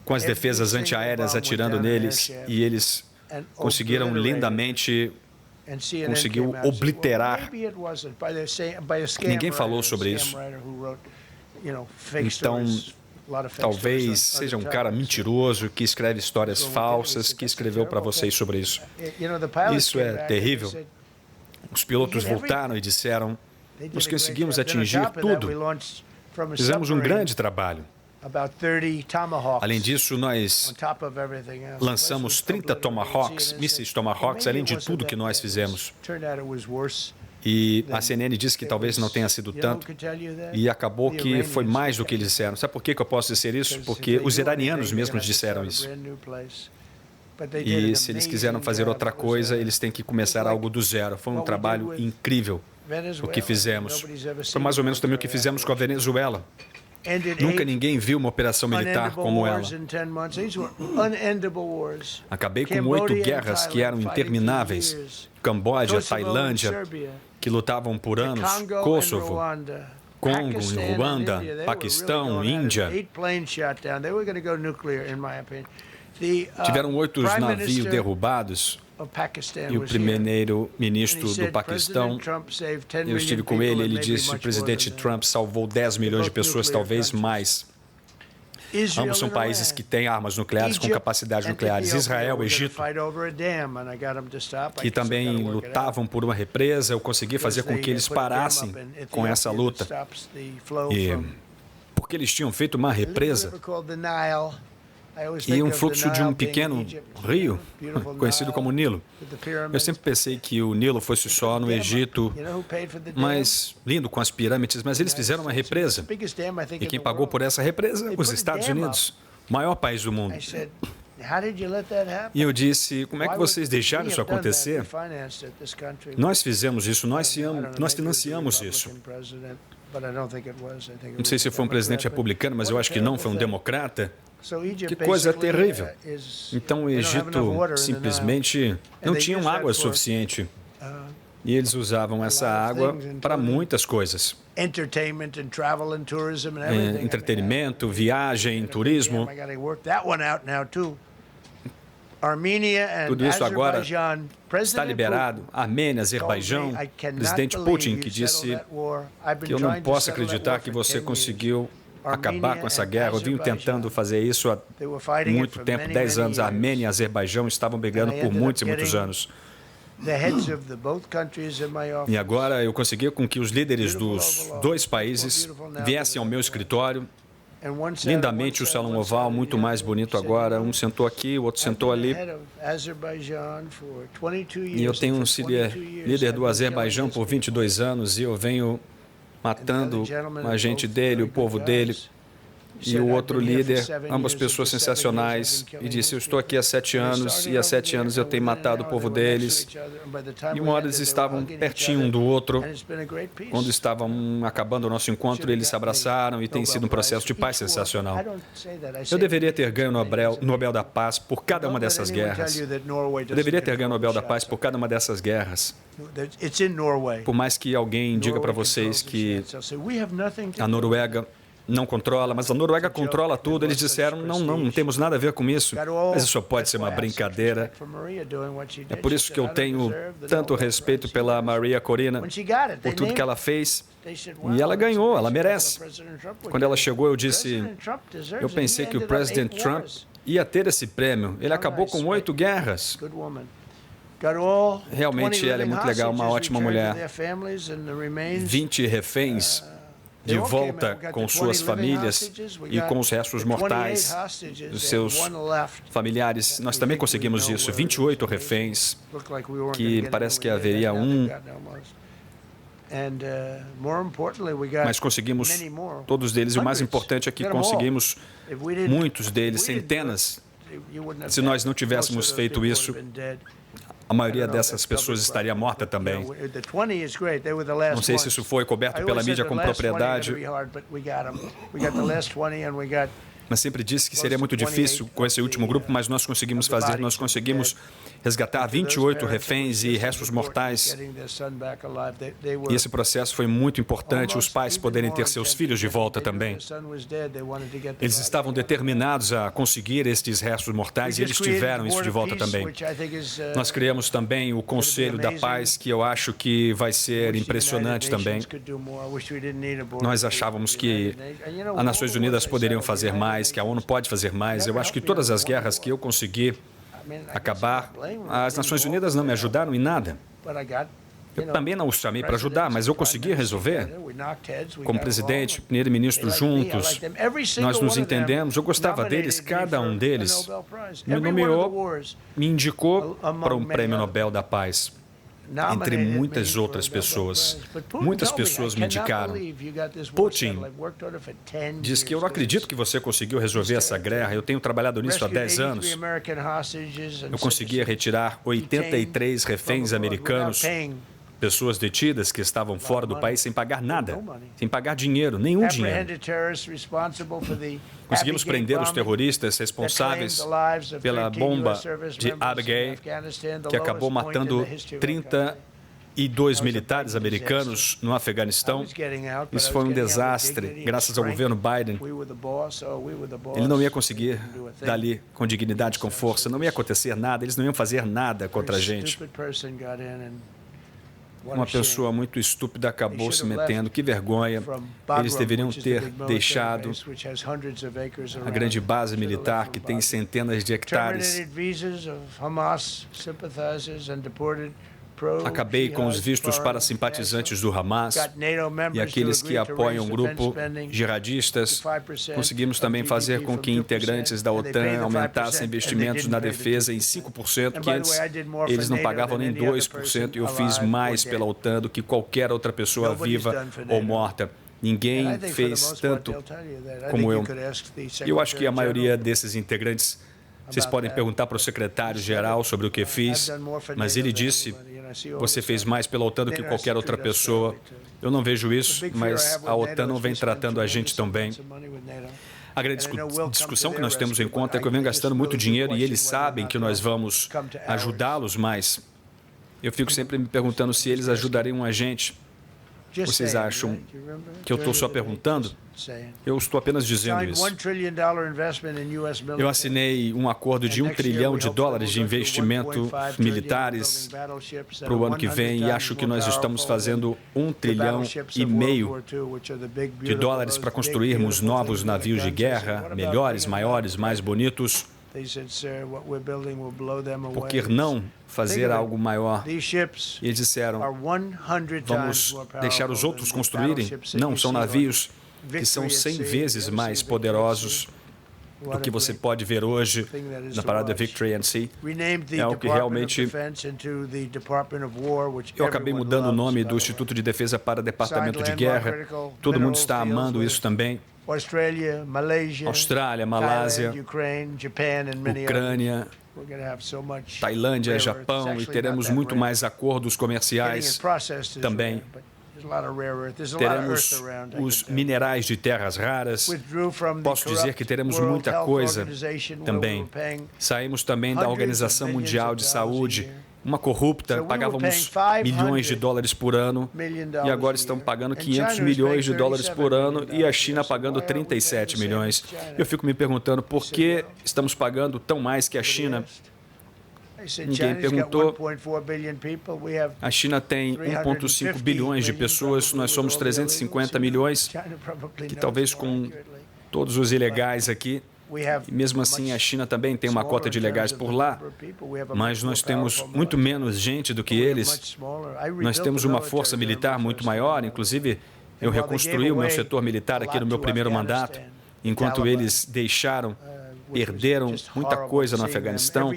com as defesas antiaéreas atirando neles, e eles conseguiram lindamente obliterar. Ninguém falou sobre isso. Então, talvez seja um cara mentiroso que escreve histórias falsas, que escreveu para vocês sobre isso. Isso é terrível. Os pilotos voltaram e disseram, nós conseguimos atingir tudo. Fizemos um grande trabalho. Além disso, nós lançamos 30 Tomahawks, mísseis Tomahawks, além de tudo que nós fizemos. E a CNN disse que talvez não tenha sido tanto, e acabou que foi mais do que eles disseram. Sabe por que eu posso dizer isso? Porque os iranianos mesmos disseram isso. E se eles quiseram fazer outra coisa, eles têm que começar algo do zero. Foi um trabalho incrível o que fizemos. Foi mais ou menos também o que fizemos com a Venezuela. Nunca ninguém viu uma operação militar como ela. Acabei com 8 guerras que eram intermináveis. Camboja, Tailândia, que lutavam por anos. Kosovo, Congo, Ruanda, Paquistão, Índia. Tiveram 8 navios derrubados. E o primeiro-ministro do Paquistão, eu estive com ele, ele disse que o presidente Trump salvou 10 milhões de pessoas, talvez mais. Ambos são países que têm armas nucleares com capacidades nucleares. Israel e Egito, que também lutavam por uma represa. Eu consegui fazer com que eles parassem com essa luta. Porque eles tinham feito uma represa e um fluxo de um pequeno rio, conhecido como Nilo. Eu sempre pensei que o Nilo fosse só no Egito, mas lindo com as pirâmides, mas eles fizeram uma represa. E quem pagou por essa represa? Os Estados Unidos, o maior país do mundo. E eu disse, como é que vocês deixaram isso acontecer? Nós fizemos isso, nós financiamos isso. Não sei se foi um presidente republicano, mas eu acho que não, foi um democrata. Que coisa terrível. Então o Egito simplesmente não tinha água suficiente. E eles usavam essa água para muitas coisas. Entretenimento, viagem, turismo. Tudo isso agora está liberado. Armênia, Azerbaijão, presidente Putin, que disse que eu não posso acreditar que você conseguiu acabar com essa guerra. Eu vim tentando fazer isso há muito tempo, 10 anos. A Armênia e a Azerbaijão estavam brigando por muitos e muitos anos. E agora eu consegui com que os líderes dos 2 países viessem ao meu escritório. Lindamente o salão oval, muito mais bonito agora. Um sentou aqui, o outro sentou ali. E eu tenho um líder do Azerbaijão por 22 anos e eu venho matando a gente dele, o povo dele. E o outro líder, ambas pessoas sensacionais, e disse, eu estou aqui há 7 anos, e há 7 anos eu tenho matado o povo deles. E uma hora eles estavam pertinho um do outro. Quando estavam acabando o nosso encontro, eles se abraçaram e tem sido um processo de paz sensacional. Eu deveria ter ganho o Nobel da Paz por cada uma dessas guerras. Eu deveria ter ganho o Nobel da Paz por cada uma dessas guerras. Por mais que alguém diga para vocês que a Noruega não controla, mas a Noruega controla tudo. Eles disseram, não temos nada a ver com isso. Mas isso pode ser uma brincadeira. É por isso que eu tenho tanto respeito pela Maria Corina, por tudo que ela fez. E ela ganhou, ela merece. Quando ela chegou, eu disse, eu pensei que o presidente Trump ia ter esse prêmio. Ele acabou com 8 guerras. Realmente ela é muito legal, uma ótima mulher. 20 reféns de volta com suas famílias e com os restos mortais dos seus familiares. Nós também conseguimos isso, 28 reféns, que parece que haveria um, mas conseguimos todos deles. E o mais importante é que conseguimos muitos deles, centenas. Se nós não tivéssemos feito isso, a maioria dessas pessoas estaria morta também. Não sei se isso foi coberto pela mídia como propriedade, mas sempre disse que seria muito difícil com esse último grupo, mas nós conseguimos fazer, nós conseguimos resgatar 28 reféns e restos mortais. E esse processo foi muito importante, os pais poderem ter seus filhos de volta também. Eles estavam determinados a conseguir estes restos mortais e eles tiveram isso de volta também. Nós criamos também o Conselho da Paz, que eu acho que vai ser impressionante também. Nós achávamos que as Nações Unidas poderiam fazer mais, que a ONU pode fazer mais. Eu acho que todas as guerras que eu consegui acabar, as Nações Unidas não me ajudaram em nada. Eu também não os chamei para ajudar, mas eu consegui resolver. Como presidente, primeiro-ministro juntos, nós nos entendemos. Eu gostava deles, cada um deles me nomeou, me indicou para um prêmio Nobel da Paz. Entre muitas outras pessoas. Muitas pessoas me indicaram. Putin diz que eu não acredito que você conseguiu resolver essa guerra. Eu tenho trabalhado nisso há 10 anos. Eu consegui retirar 83 reféns americanos pessoas detidas que estavam fora do país sem pagar nada, sem pagar dinheiro, nenhum dinheiro. Conseguimos prender os terroristas responsáveis pela bomba de Abigail, que acabou matando 32 militares americanos no Afeganistão. Isso foi um desastre, graças ao governo Biden. Ele não ia conseguir dali com dignidade, com força, não ia acontecer nada, eles não iam fazer nada contra a gente. Uma pessoa muito estúpida acabou se metendo, que vergonha. Eles deveriam ter deixado a grande base militar, que tem centenas de hectares. Acabei com os vistos para simpatizantes do Hamas e aqueles que apoiam o grupo jihadistas. Conseguimos também fazer com que integrantes da OTAN aumentassem investimentos na defesa em 5%, que antes eles não pagavam nem 2%, e eu fiz mais pela OTAN do que qualquer outra pessoa viva ou morta. Ninguém fez tanto como eu. E eu acho que a maioria desses integrantes, vocês podem perguntar para o secretário-geral sobre o que fiz, mas ele disse: você fez mais pela OTAN do que qualquer outra pessoa. Eu não vejo isso, mas a OTAN não vem tratando a gente tão bem. A grande discussão que nós temos em conta é que eu venho gastando muito dinheiro e eles sabem que nós vamos ajudá-los mais. Eu fico sempre me perguntando se eles ajudariam a gente. Vocês acham que eu estou só perguntando? Eu estou apenas dizendo isso. Eu assinei um acordo de $1 trilhão de investimento militares para o ano que vem e acho que nós estamos fazendo $1,5 trilhão de para construirmos novos navios de guerra, melhores, maiores, mais bonitos. Por que não fazer algo maior? E eles disseram: vamos deixar os outros construírem? Não, são navios que são 100 vezes mais poderosos do que você pode ver hoje na parada Victory at Sea. É algo que realmente... Eu acabei mudando o nome do Instituto de Defesa para Departamento de Guerra. Todo mundo está amando isso também. Austrália, Malásia, Ucrânia, Tailândia, Japão, e teremos muito mais acordos comerciais também. Teremos os minerais de terras raras. Posso dizer que teremos muita coisa também. Saímos também da Organização Mundial de Saúde, uma corrupta, pagávamos milhões de dólares por ano e agora estão pagando $500 milhões por ano e a China pagando 37 milhões. Eu fico me perguntando por que estamos pagando tão mais que a China. Ninguém perguntou. A China tem 1,5 bilhões de pessoas, nós somos 350 milhões, que talvez com todos os ilegais aqui. E mesmo assim, a China também tem uma cota de ilegais por lá, mas nós temos muito menos gente do que eles. Nós temos uma força militar muito maior, inclusive eu reconstruí o meu setor militar aqui no meu primeiro mandato, enquanto eles perderam muita coisa no Afeganistão,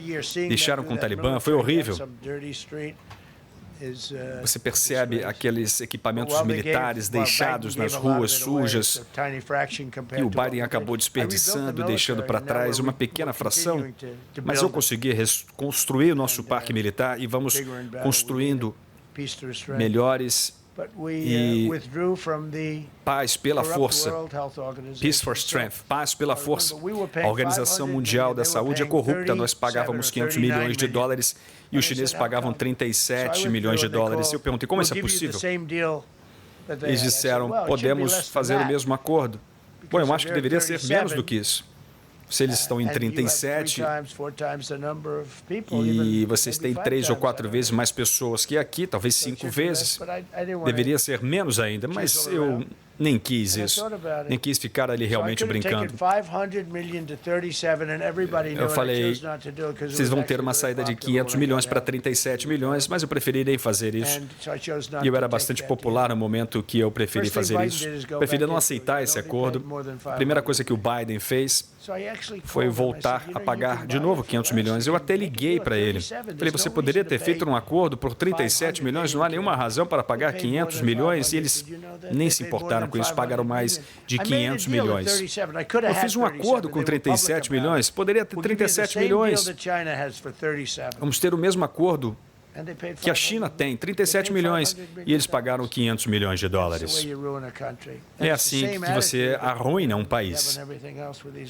deixaram com o Talibã, foi horrível. Você percebe aqueles equipamentos militares deixados nas ruas sujas e o Biden acabou desperdiçando, deixando para trás uma pequena fração, mas eu consegui reconstruir o nosso parque militar e vamos construindo melhores e paz pela força, Peace for Strength, paz pela força. A Organização Mundial da Saúde é corrupta, nós pagávamos $500 milhões e os chineses pagavam 37 milhões de dólares. Eu perguntei, como isso é possível? Eles disseram, podemos fazer o mesmo acordo. Bom, eu acho que deveria ser menos do que isso. Se eles estão em 37 e vocês têm 3 ou 4 vezes mais pessoas que aqui, talvez 5 vezes, deveria ser menos ainda, mas eu nem quis isso, nem quis ficar ali realmente brincando. Eu falei, vocês vão ter uma saída de 500 milhões para 37 milhões, mas eu preferi nem fazer isso. E eu era bastante popular no momento que eu preferi fazer isso. Preferi não aceitar esse acordo. A primeira coisa que o Biden fez foi voltar a pagar de novo 500 milhões. Eu até liguei para ele. Falei, você poderia ter feito um acordo por 37 milhões, não há nenhuma razão para pagar 500 milhões, e eles nem se importaram com isso, pagaram mais de 500 milhões. Eu fiz um acordo com 37 milhões, poderia ter 37 milhões. Vamos ter o mesmo acordo que a China tem, 37 milhões, e eles pagaram 500 milhões de dólares. É assim que você arruina um país.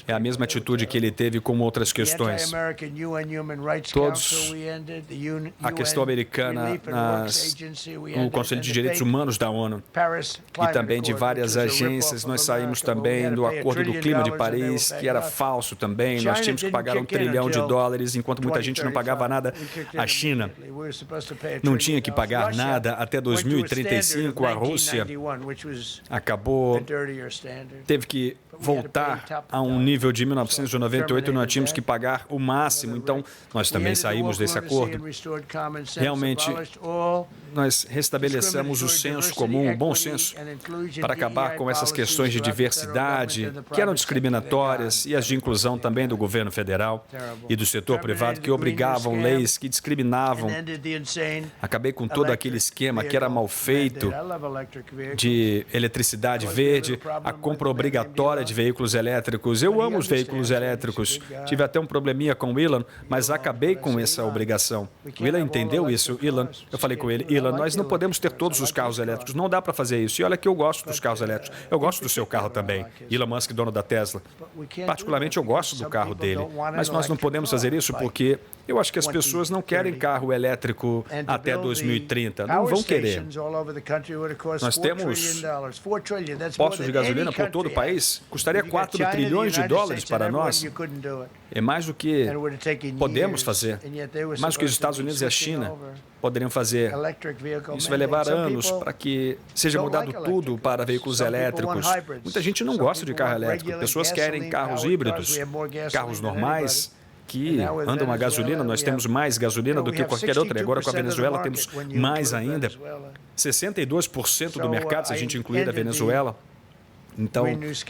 É a mesma atitude que ele teve com outras questões. Todos, a questão americana no Conselho de Direitos Humanos da ONU e também de várias agências, nós saímos também do Acordo do Clima de Paris, que era falso também. Nós tínhamos que pagar $1 trilhão, enquanto muita gente não pagava nada. A China não tinha que pagar nada até 2035. A Rússia acabou, teve que voltar a um nível de 1998, nós tínhamos que pagar o máximo. Então, nós também saímos desse acordo. Realmente, nós restabelecemos o senso comum, o bom senso, para acabar com essas questões de diversidade, que eram discriminatórias, e as de inclusão também do governo federal e do setor privado, que obrigavam leis que discriminavam. Acabei com todo aquele esquema que era mal feito de eletricidade verde, a compra obrigatória de veículos elétricos. Eu amo os veículos elétricos. Tive até um probleminha com o Elon, mas acabei com essa obrigação. O Elon entendeu isso. Eu falei com ele, Elon, nós não podemos ter todos os carros elétricos. Não dá para fazer isso. E olha que eu gosto dos carros elétricos. Eu gosto do seu carro também. Elon Musk, dono da Tesla. Particularmente, eu gosto do carro dele. Mas nós não podemos fazer isso porque eu acho que as pessoas não querem carro elétrico até 2030. Não vão querer. Nós temos postos de gasolina por todo o país. Custaria $4 trilhões para nós. É mais do que podemos fazer. Mais do que os Estados Unidos e a China poderiam fazer. Isso vai levar anos para que seja mudado tudo para veículos elétricos. Muita gente não gosta de carro elétrico. Pessoas querem carros híbridos, carros normais, que andam a gasolina. Nós temos mais gasolina do que qualquer outra. E agora com a Venezuela temos mais ainda. 62% do mercado, se a gente incluir a Venezuela. Então,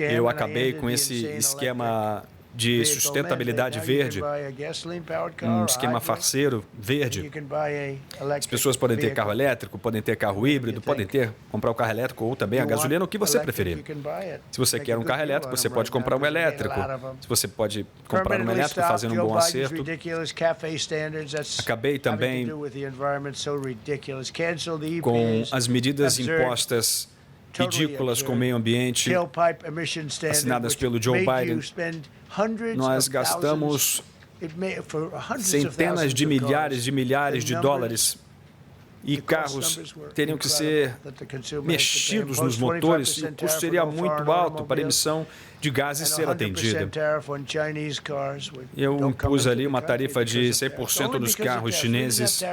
eu acabei com esse esquema de sustentabilidade verde, um esquema farceiro verde. As pessoas podem ter carro elétrico, podem ter carro híbrido, podem comprar o carro elétrico ou também a gasolina, o que você preferir. Se você quer um carro elétrico, você pode comprar um elétrico. Se você pode comprar um elétrico fazendo um bom acerto. Acabei também com as medidas impostas ridículas com o meio ambiente, assinadas pelo Joe Biden. Nós gastamos centenas de milhares de dólares e carros teriam que ser mexidos nos motores e o custo seria muito alto para a emissão de gases ser atendida. Eu impus ali uma tarifa de 100% dos carros chineses.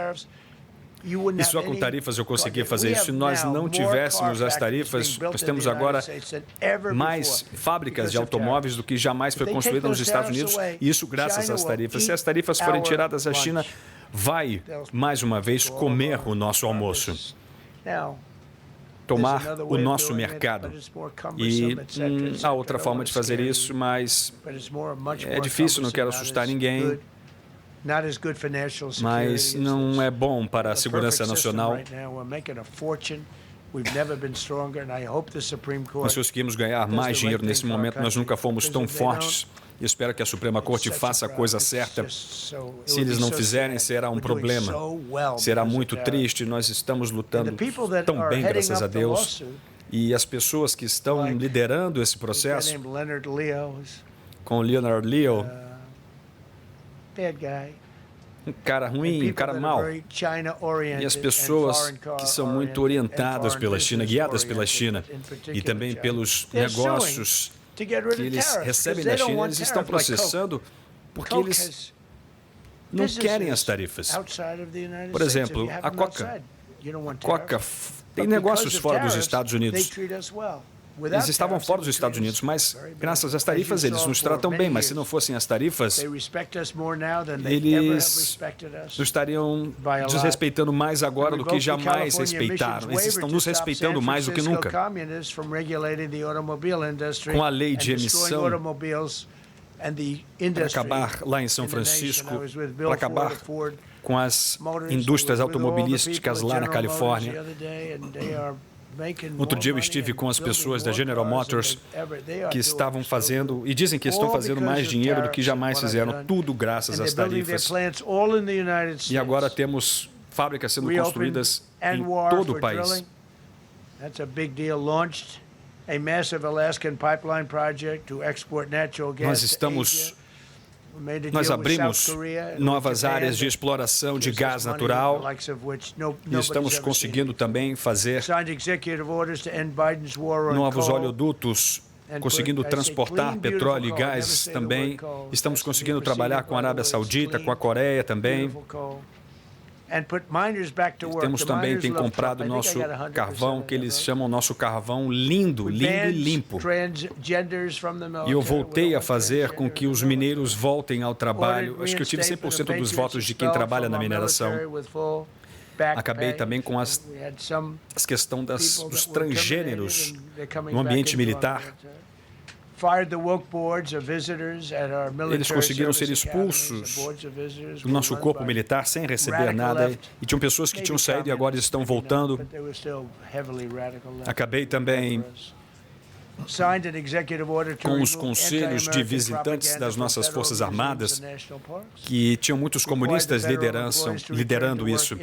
E só com tarifas eu consegui fazer isso. Se nós não tivéssemos as tarifas, nós temos agora mais fábricas de automóveis do que jamais foi construída nos Estados Unidos, e isso graças às tarifas. Se as tarifas forem tiradas, a China vai, mais uma vez, comer o nosso almoço, tomar o nosso mercado. E há outra forma de fazer isso, mas é difícil, não quero assustar ninguém. Mas não é bom para a segurança nacional. Nós conseguimos ganhar mais dinheiro nesse momento, nós nunca fomos tão fortes. E espero que a Suprema Corte faça a coisa certa. Se eles não fizerem, será um problema. Será muito triste. Nós estamos lutando tão bem, graças a Deus. E as pessoas que estão liderando esse processo, com Leonard Leo, um cara ruim, um cara mau. E as pessoas que são muito orientadas pela China, guiadas pela China, e também pelos negócios que eles recebem da China, eles estão processando porque eles não querem as tarifas. Por exemplo, a Coca tem negócios fora dos Estados Unidos. Eles estavam fora dos Estados Unidos, mas graças às tarifas eles nos tratam bem. Mas se não fossem as tarifas, eles nos estariam desrespeitando mais agora do que jamais respeitaram. Eles estão nos respeitando mais do que nunca. Com a lei de emissão, para acabar lá em São Francisco, para acabar com as indústrias automobilísticas lá na Califórnia. Outro dia eu estive com as pessoas da General Motors que estavam fazendo, e dizem que estão fazendo mais dinheiro do que jamais fizeram, tudo graças às tarifas. E agora temos fábricas sendo construídas em todo o país. Nós abrimos novas áreas de exploração de gás natural e estamos conseguindo também fazer novos oleodutos, conseguindo transportar petróleo e gás também. Estamos conseguindo trabalhar com a Arábia Saudita, com a Coreia também. Tem comprado nosso carvão, que eles chamam nosso carvão lindo, lindo e limpo. E eu voltei a fazer com que os mineiros voltem ao trabalho. Acho que eu tive 100% dos votos de quem trabalha na mineração. Acabei também com as questões dos transgêneros no ambiente militar. Eles conseguiram ser expulsos do nosso corpo militar sem receber nada. E tinham pessoas que tinham saído e agora estão voltando. Acabei também com os conselhos de visitantes das nossas Forças Armadas, que tinham muitos comunistas liderando isso.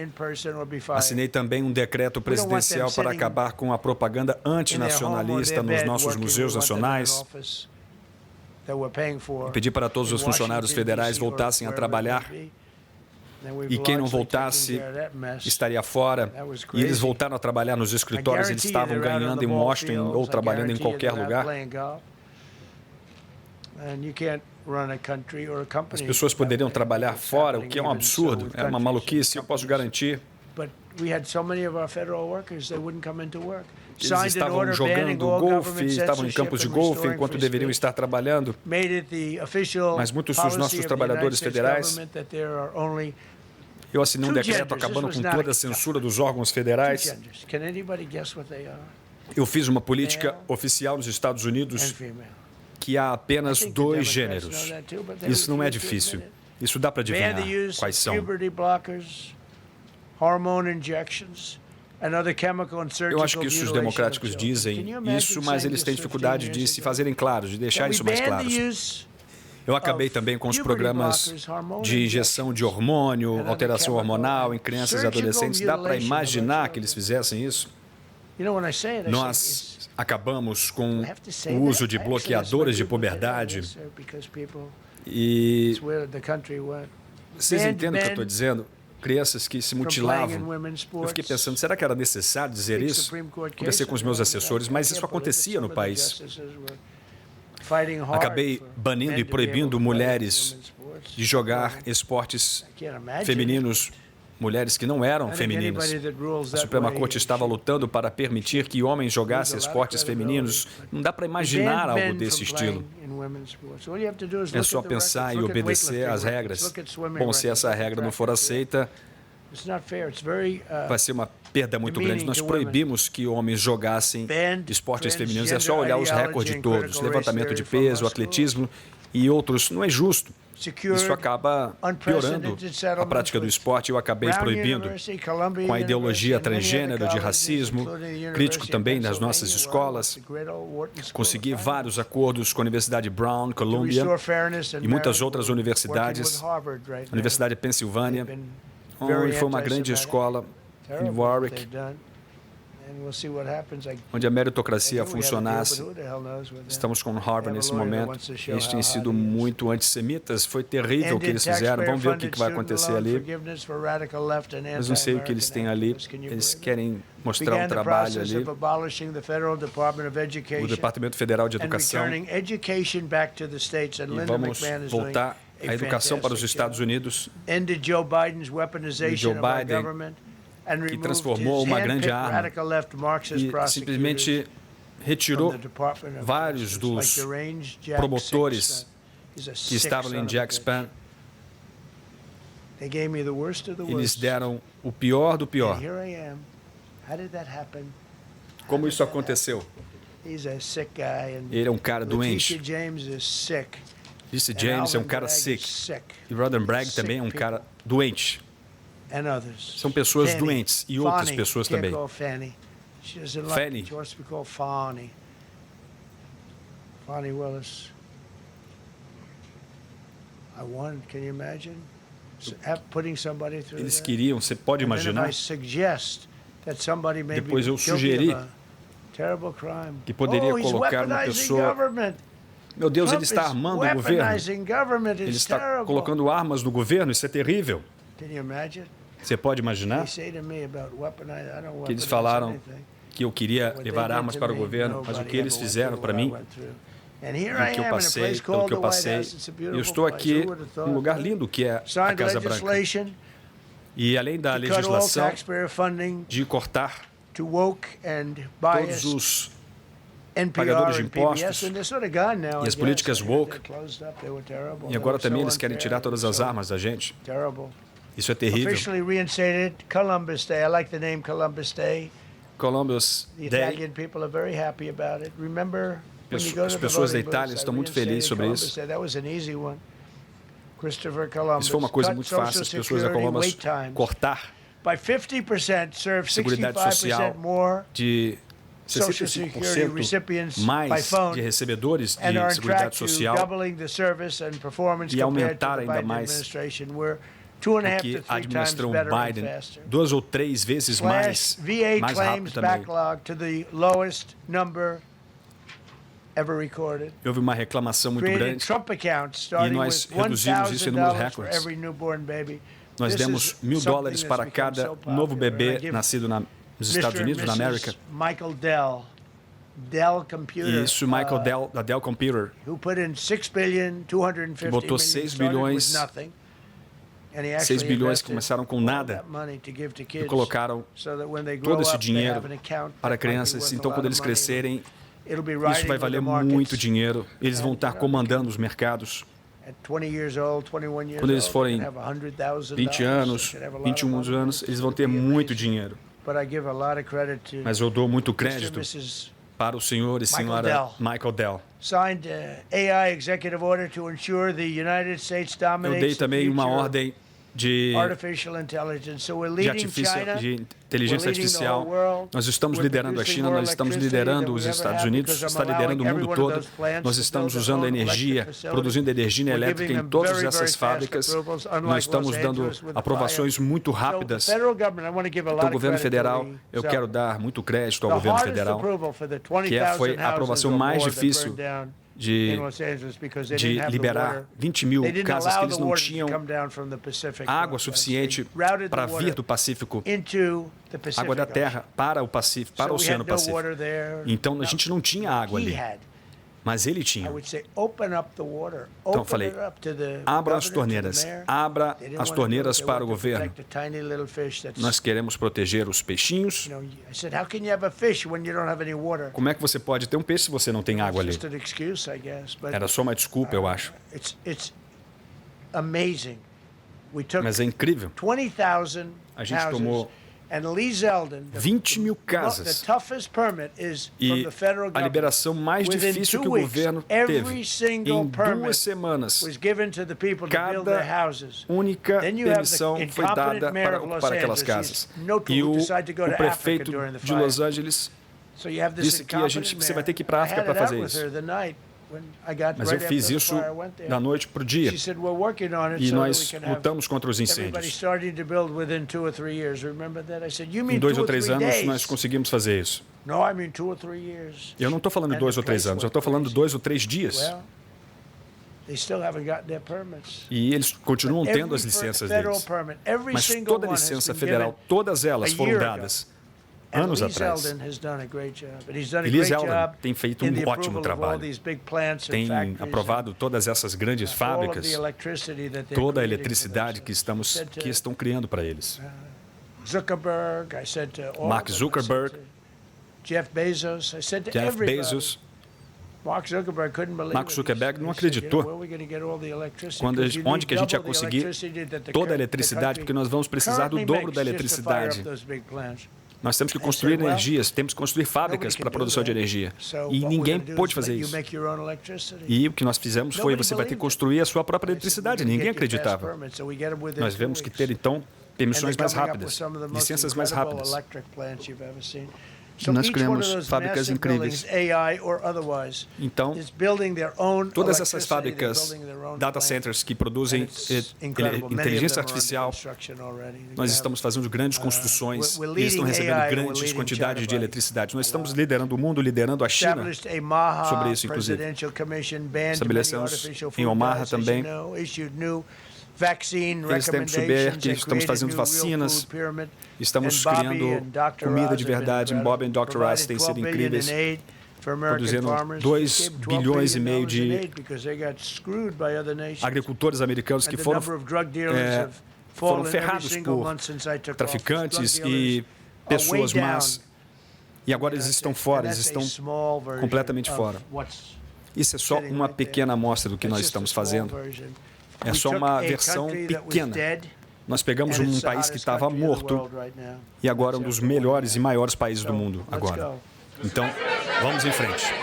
Assinei também um decreto presidencial para acabar com a propaganda antinacionalista nos nossos museus nacionais. E pedi para todos os funcionários federais voltassem a trabalhar. E quem não voltasse estaria fora. E eles voltaram a trabalhar nos escritórios, eles estavam ganhando em Washington ou trabalhando em qualquer lugar. As pessoas poderiam trabalhar fora, o que é um absurdo, é uma maluquice, eu posso garantir. Eles estavam jogando golfe, estavam em campos de golfe enquanto deveriam estar trabalhando. Mas muitos dos nossos trabalhadores federais... Eu assinei um decreto acabando com toda a censura dos órgãos federais. Eu fiz uma política oficial nos Estados Unidos que há apenas 2 gêneros. Isso não é difícil. Isso dá para adivinhar quais são. Eu acho que os democráticos dizem isso, mas eles têm dificuldade de se fazerem claros, de deixar isso mais claro. Eu acabei também com os programas de injeção de hormônio, alteração hormonal em crianças e adolescentes. Dá para imaginar que eles fizessem isso? Nós acabamos com o uso de bloqueadores de puberdade. E vocês entendem o que eu estou dizendo? Crianças que se mutilavam. Eu fiquei pensando, será que era necessário dizer isso? Conversei com os meus assessores, mas isso acontecia no país. Acabei banindo e proibindo mulheres de jogar esportes femininos, mulheres que não eram femininas. A Suprema Corte estava lutando para permitir que homens jogassem esportes femininos. Não dá para imaginar algo desse estilo. É só pensar e obedecer às regras. Bom, se essa regra não for aceita, vai ser uma perda muito grande. Nós proibimos que homens jogassem esportes femininos. É só olhar os recordes todos, levantamento de peso, atletismo e outros. Não é justo. Isso acaba piorando a prática do esporte. Eu acabei proibindo com a ideologia transgênero de racismo, crítico também nas nossas escolas. Consegui vários acordos com a Universidade Brown, Columbia e muitas outras universidades. A Universidade de Pensilvânia, onde foi uma grande escola em Warwick, onde a meritocracia funcionasse. Estamos com Harvard nesse momento. Eles têm sido muito antissemitas. Foi terrível o que eles fizeram. Vamos ver o que vai acontecer ali. Mas não sei o que eles têm ali. Eles querem mostrar um trabalho ali. O Departamento Federal de Educação. E vamos voltar a educação para os Estados Unidos. E Joe Biden, que transformou uma grande arma e simplesmente retirou vários dos promotores que estavam em Jack Span. Eles deram o pior do pior. Como isso aconteceu? Ele é um cara doente. Jesse James é um cara sick. E Ronald Bragg também é um cara doente. São pessoas doentes e outras pessoas também. Fannie. Fannie Willis. I won, can you imagine? Eles queriam, você pode imaginar? Depois eu sugeri que poderia colocar uma pessoa... Meu Deus, ele está armando o governo. Ele está colocando armas no governo, isso é terrível. Você pode imaginar? Que eles falaram que eu queria levar armas para o governo, mas o que eles fizeram para mim, o que eu passei, pelo que eu passei, eu estou aqui num lugar lindo que é a Casa Branca. E além da legislação de cortar todos os pagadores de impostos e as políticas woke, e agora também eles querem tirar todas as armas da gente. Isso é terrível. Columbus Day. As pessoas da Itália estão muito felizes sobre isso. Isso foi uma coisa muito fácil, as pessoas da Columbus cortar Seguridade Social de 65% mais de recebedores de Seguridade Social e aumentar ainda mais porque administram o Biden 2 ou 3 vezes mais rápido também. Houve uma reclamação muito grande e nós reduzimos isso em números recordes. Nós demos $1.000 para cada novo bebê nascido nos Estados Unidos, na América. E isso, Michael Dell, da Dell Computer, que botou 6 bilhões que começaram com nada e colocaram todo esse dinheiro para crianças. Então, quando eles crescerem, isso vai valer muito dinheiro. Eles vão estar comandando os mercados. Quando eles forem 20 anos, 21 anos, eles vão ter muito dinheiro. Mas eu dou muito crédito para o senhor e senhora Michael Dell. Eu dei também uma ordem de inteligência artificial. Nós estamos liderando a China, nós estamos liderando os Estados Unidos, está liderando o mundo todo. Nós estamos usando a energia, produzindo energia elétrica em todas essas fábricas. Nós estamos dando aprovações muito rápidas. Então, o governo federal, eu quero dar muito crédito ao governo federal, que foi a aprovação mais difícil de liberar 20 mil casas que eles não tinham água suficiente para vir do Pacífico, água da terra para o Pacífico, para o Oceano Pacífico. Então a gente não tinha água ali, mas ele tinha. Então eu falei, abra as torneiras para o governo. Nós queremos proteger os peixinhos. Como é que você pode ter um peixe se você não tem água ali? Era só uma desculpa, eu acho. Mas é incrível. A gente tomou 20 mil casas e a liberação mais difícil que o governo teve em 2 semanas. Cada única permissão foi dada para ocupar aquelas casas. E o prefeito de Los Angeles disse que você vai ter que ir para a África para fazer isso. Mas eu fiz isso da noite para o dia. E nós lutamos contra os incêndios. Em 2 ou 3 anos, nós conseguimos fazer isso. Eu não estou falando de 2 ou 3 anos, eu estou falando de 2 ou 3 dias. E eles continuam tendo as licenças deles. Mas toda a licença federal, todas elas foram dadas anos atrás. E Lee Zeldin tem feito um ótimo trabalho. Tem aprovado todas essas grandes fábricas, toda a eletricidade que estão criando para eles. Mark Zuckerberg, Jeff Bezos. Mark Zuckerberg não acreditou onde que a gente ia conseguir toda a eletricidade, porque nós vamos precisar do dobro da eletricidade. Nós temos que construir energias, temos que construir fábricas para a produção de energia. E ninguém pôde fazer isso. E o que nós fizemos foi, você vai ter que construir a sua própria eletricidade. Ninguém acreditava. Nós tivemos que ter, então, permissões mais rápidas, licenças mais rápidas. Nós criamos fábricas incríveis. Então, todas essas fábricas, data centers que produzem inteligência artificial, nós estamos fazendo grandes construções e estão recebendo grandes quantidades de eletricidade. Nós estamos liderando o mundo, liderando a China sobre isso, inclusive. Estabelecemos em Omaha também. Eles têm que saber que estamos fazendo vacinas, estamos criando comida de verdade. Bob e Dr. Ross têm sido incríveis, produzindo 2,5 bilhões de agricultores americanos que foram ferrados por traficantes e pessoas más. E agora eles estão fora, eles estão completamente fora. Isso é só uma pequena amostra do que nós estamos fazendo. É só uma versão pequena. Nós pegamos um país que estava morto e agora um dos melhores e maiores países do mundo agora. Então, vamos em frente.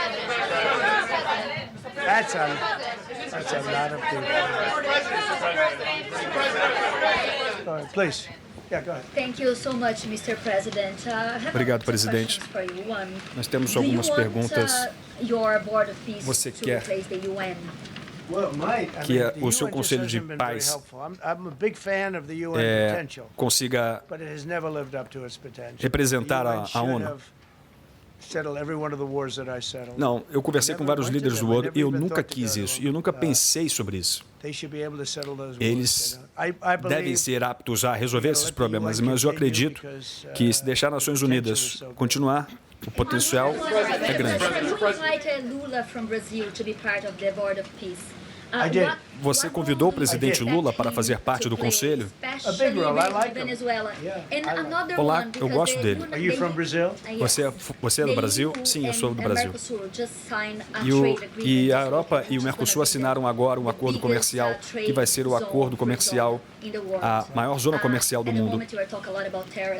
Obrigado, presidente. Nós temos algumas perguntas. Você quer que o seu Conselho de Paz consiga representar a ONU? Não, eu conversei com vários líderes do ONU e eu nunca quis isso, e eu nunca pensei sobre isso. Eles devem ser aptos a resolver esses problemas, mas eu acredito que se deixar as Nações Unidas continuar, o potencial é grande. Você convidou o presidente Lula para fazer parte do Conselho? Olá, eu gosto dele. Você é do Brasil? Sim, eu sou do Brasil. E a Europa e o Mercosul assinaram agora um acordo comercial que vai ser o acordo comercial, a maior zona comercial do mundo.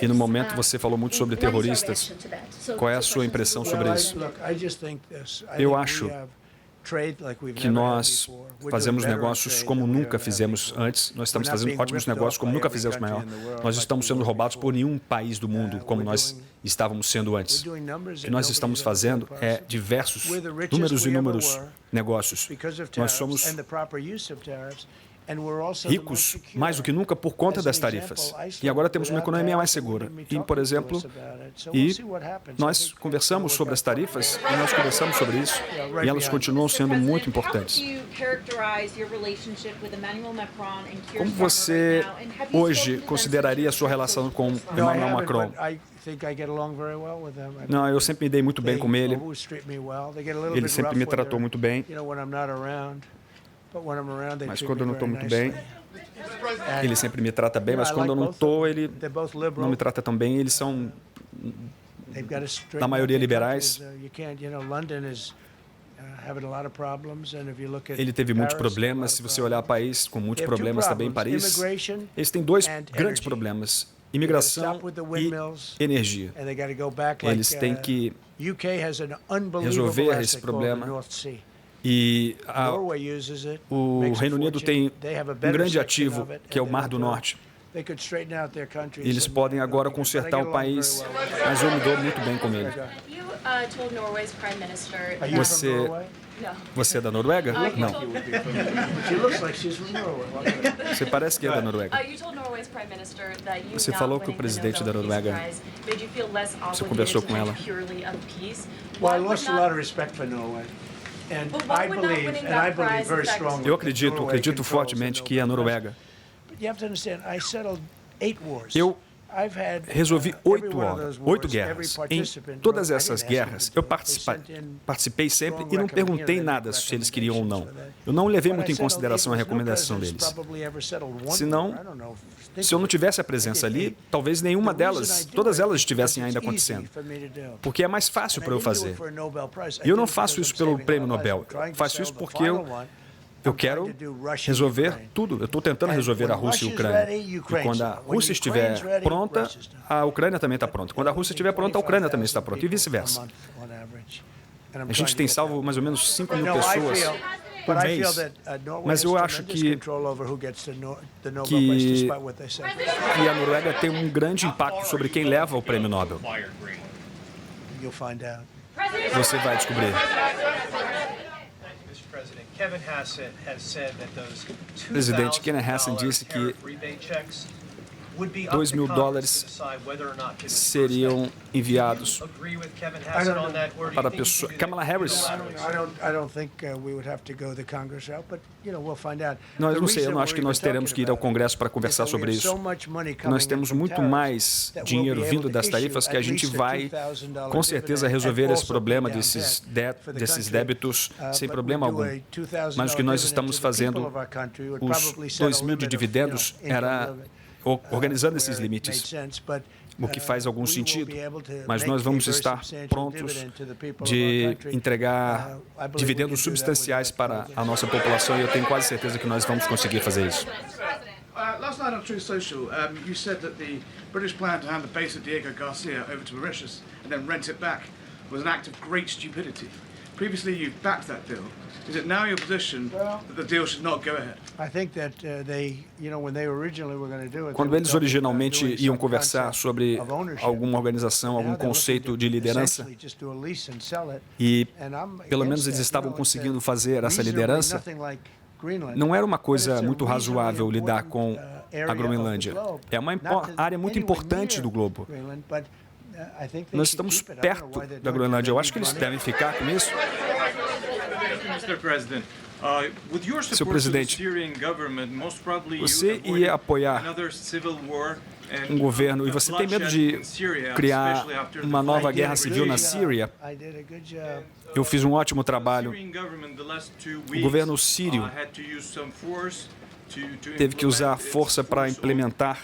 E no momento você falou muito sobre terroristas. Qual é a sua impressão sobre isso? Eu acho que nós fazemos negócios como nunca fizemos antes. Nós estamos fazendo ótimos negócios como nunca fizemos maior. Nós estamos sendo roubados por nenhum país do mundo como nós estávamos sendo antes. O que nós estamos fazendo é diversos, números e números negócios. Nós somos ricos mais do que nunca por conta das tarifas. E agora temos uma economia mais segura. E, por exemplo, nós conversamos sobre as tarifas, e nós conversamos sobre isso, e elas continuam sendo muito importantes. Como você hoje consideraria a sua relação com Emmanuel Macron? Não, eu sempre me dei muito bem com ele. Ele sempre me tratou muito bem. Mas quando eu não estou muito bem, ele sempre me trata bem, mas quando eu não estou, ele não me trata tão bem. Eles são, na maioria, liberais. Ele teve muitos problemas. Se você olhar o país com muitos problemas também, Paris, eles têm dois grandes problemas: imigração e energia. Eles têm que resolver esse problema. E o Reino Unido tem um grande ativo, que é o Mar do Norte. Eles podem agora consertar o país, mas eu me dou muito bem com ele. Você é da Noruega? Não. Você parece que é da Noruega. Você falou que o presidente da Noruega... Você conversou com ela? Eu acredito fortemente que é a Noruega. Eu resolvi 8 guerras. Em todas essas guerras, eu participei sempre e não perguntei nada se eles queriam ou não. Eu não levei muito em consideração a recomendação deles. Senão, se eu não tivesse a presença ali, talvez nenhuma delas, todas elas estivessem ainda acontecendo. Porque é mais fácil para eu fazer. E eu não faço isso pelo Prêmio Nobel. Eu faço isso porque eu quero resolver tudo. Eu estou tentando resolver a Rússia e a Ucrânia. E quando a Rússia estiver pronta, a Ucrânia também está pronta. Quando a Rússia estiver pronta, a Ucrânia também está pronta. E vice-versa. A gente tem salvo mais ou menos 5 mil pessoas por mês. Mas eu acho que a Noruega tem um grande impacto sobre quem leva o Prêmio Nobel. Você vai descobrir. O presidente Kevin Hassan disse que $2.000 seriam enviados para a pessoa. Kamala Harris. Não, eu não sei, eu não acho que nós teremos que ir ao Congresso para conversar sobre isso. Nós temos muito mais dinheiro vindo das tarifas que a gente vai, com certeza, resolver esse problema desses débitos sem problema algum. Mas o que nós estamos fazendo, os 2.000 de dividendos, era organizando esses limites, o que faz algum sentido, mas nós vamos estar prontos de entregar dividendos substanciais para a nossa população e eu tenho quase certeza que nós vamos conseguir fazer isso. Last night on Truth Social, you said that the British plan to hand the base of Diego Garcia over to Mauritius and then rent it back was an act of great stupidity. Previously, you backed that deal. Is it now your position that the deal should not go ahead? Quando eles originalmente iam conversar sobre alguma organização, algum conceito de liderança, e pelo menos eles estavam conseguindo fazer essa liderança, não era uma coisa muito razoável lidar com a Groenlândia. É uma área muito importante do globo. Nós estamos perto da Groenlândia. Eu acho que eles devem ficar com isso. Senhor presidente, você ia apoiar um governo e você tem medo de criar uma nova guerra civil na Síria? Eu fiz um ótimo trabalho. O governo sírio teve que usar força para implementar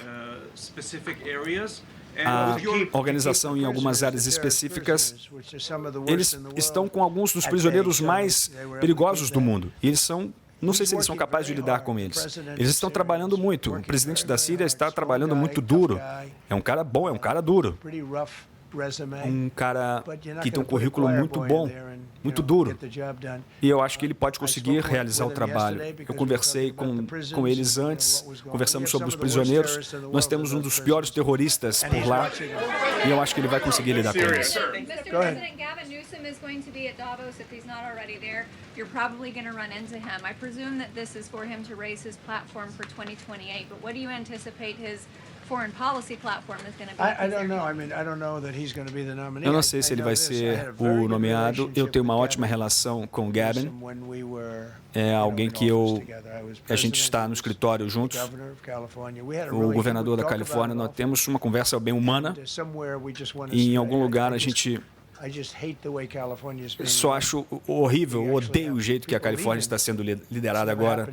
a organização em algumas áreas específicas. Eles estão com alguns dos prisioneiros mais perigosos do mundo. E eles são, não sei se eles são capazes de lidar com eles. Eles estão trabalhando muito. O presidente da Síria está trabalhando muito duro. É um cara bom, é um cara duro. Um cara que tem um currículo muito bom, muito duro. E eu acho que ele pode conseguir realizar o trabalho. Eu conversei com eles antes, conversamos sobre os prisioneiros. Nós temos um dos piores terroristas por lá e eu acho que ele vai conseguir lidar com eles. Is going to be at Davos if he's not already there. You're probably going to run into him. I presume that this is for him to raise his platform for 2028, but what do you anticipate his foreign policy platform is going to be? I don't know. I mean, I don't know that he's going to be the nominee. Eu não sei se ele vai ser o nomeado. Eu tenho uma ótima relação com o Gavin. É alguém que a gente está no escritório juntos. O governador da Califórnia, nós temos uma conversa bem humana. E em algum lugar a gente só acho horrível, odeio o jeito que a Califórnia está sendo liderada agora.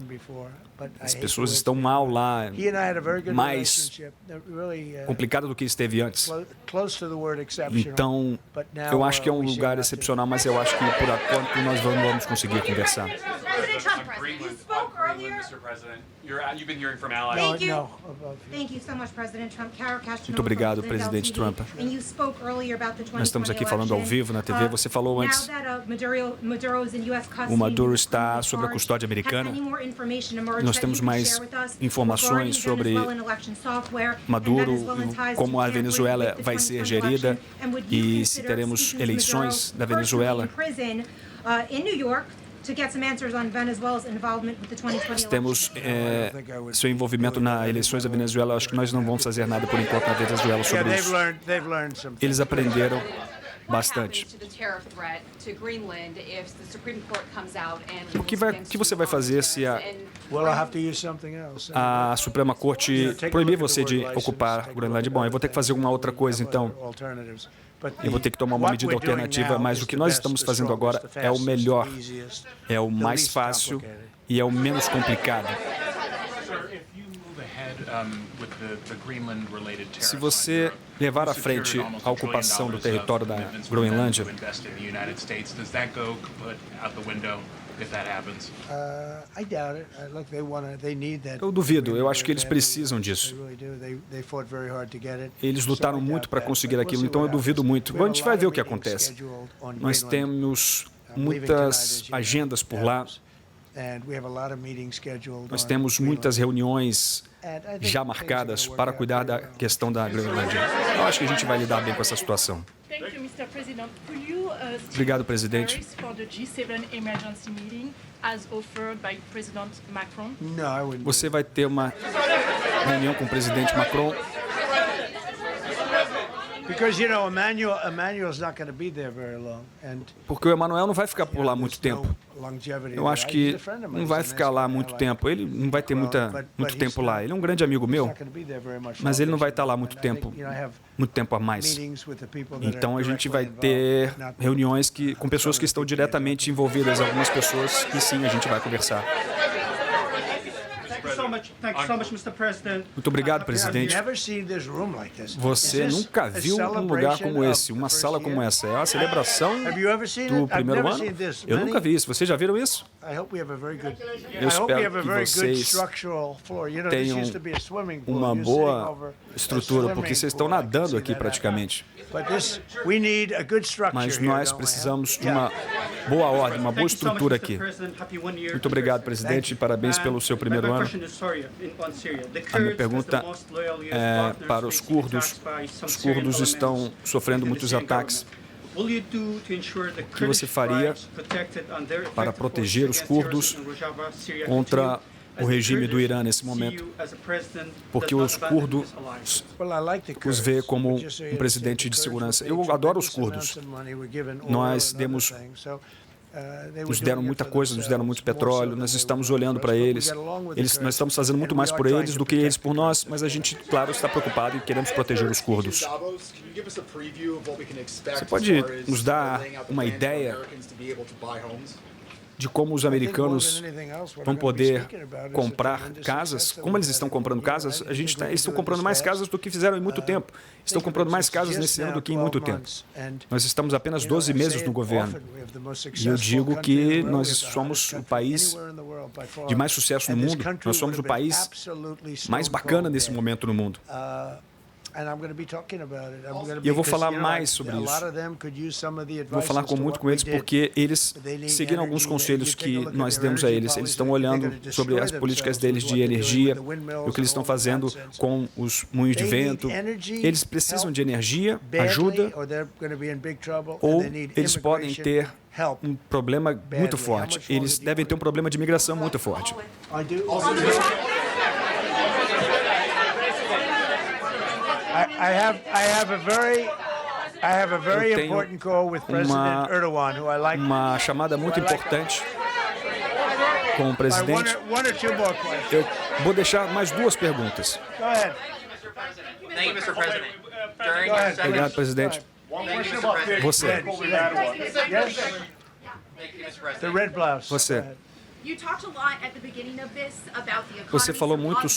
As pessoas estão mal lá, mais complicado do que esteve antes. Então, eu acho que é um lugar excepcional, mas eu acho que por enquanto nós vamos conseguir conversar. Muito obrigado, presidente Trump. Nós estamos aqui falando ao vivo na TV. Você falou antes. O Maduro está sob a custódia americana. Nós temos mais informações sobre Maduro, como a Venezuela vai ser gerida e se teremos eleições da Venezuela. Temos seu envolvimento nas eleições da Venezuela. Acho que nós não vamos fazer nada por enquanto na Venezuela sobre isso. Eles aprenderam bastante. O que você vai fazer se a Suprema Corte proibir você de ocupar a Groenlândia? Bom, eu vou ter que fazer alguma outra coisa, então. Eu vou ter que tomar uma medida alternativa, mas o que nós estamos fazendo agora é o melhor, é o mais fácil e é o menos complicado. Se você levar à frente a ocupação do território da Groenlândia, eu duvido, eu acho que eles precisam disso. Eles lutaram muito para conseguir aquilo, então eu duvido muito. Bom, a gente vai ver o que acontece. Nós temos muitas agendas por lá. Nós temos muitas reuniões já marcadas para cuidar da questão da Groenlândia. Eu acho que a gente vai lidar bem com essa situação. Obrigado, presidente. Você vai ter uma reunião com o presidente Macron? Porque o Emmanuel não vai ficar por lá muito tempo. Eu acho que não vai ficar lá muito tempo. Ele não vai ter muito tempo lá. Ele é um grande amigo meu, mas ele não vai estar lá muito tempo a mais. Então a gente vai ter reuniões com pessoas que estão diretamente envolvidas, algumas pessoas que sim, a gente vai conversar. Muito obrigado, presidente. Você nunca viu um lugar como esse, uma sala como essa. É a celebração do primeiro ano? Eu nunca vi isso. Vocês já viram isso? Eu espero que vocês tenham uma boa estrutura, porque vocês estão nadando aqui praticamente. Mas nós precisamos de uma boa ordem, uma boa estrutura aqui. Muito obrigado, presidente, e parabéns pelo seu primeiro ano. A minha pergunta é para os curdos. Os curdos estão sofrendo muitos ataques. O que você faria para proteger os curdos contra o regime do Irã nesse momento? Porque os curdos os vê como um presidente de segurança. Eu adoro os curdos. Nós nos deram muita coisa, nos deram muito petróleo, nós estamos olhando para eles, nós estamos fazendo muito mais por eles do que eles por nós, mas a gente, claro, está preocupado e queremos proteger os curdos. Você pode nos dar uma ideia de como os americanos vão poder comprar casas? Como eles estão comprando casas? Eles estão comprando mais casas do que fizeram em muito tempo. Estão comprando mais casas nesse ano do que em muito tempo. Nós estamos apenas 12 meses no governo. E eu digo que nós somos o país de mais sucesso no mundo. Nós somos o país mais bacana nesse momento no mundo. E eu vou falar mais sobre isso. Vou falar muito com eles porque eles seguiram alguns conselhos que nós demos a eles. Eles estão olhando sobre as políticas deles de energia, o que eles estão fazendo com os moinhos de vento. Eles precisam de energia, ajuda, ou eles podem ter um problema muito forte. Eles devem ter um problema de imigração muito forte. Uma chamada muito importante com o presidente. Eu vou deixar mais duas perguntas. Obrigado, presidente. Você. Você. Você falou muito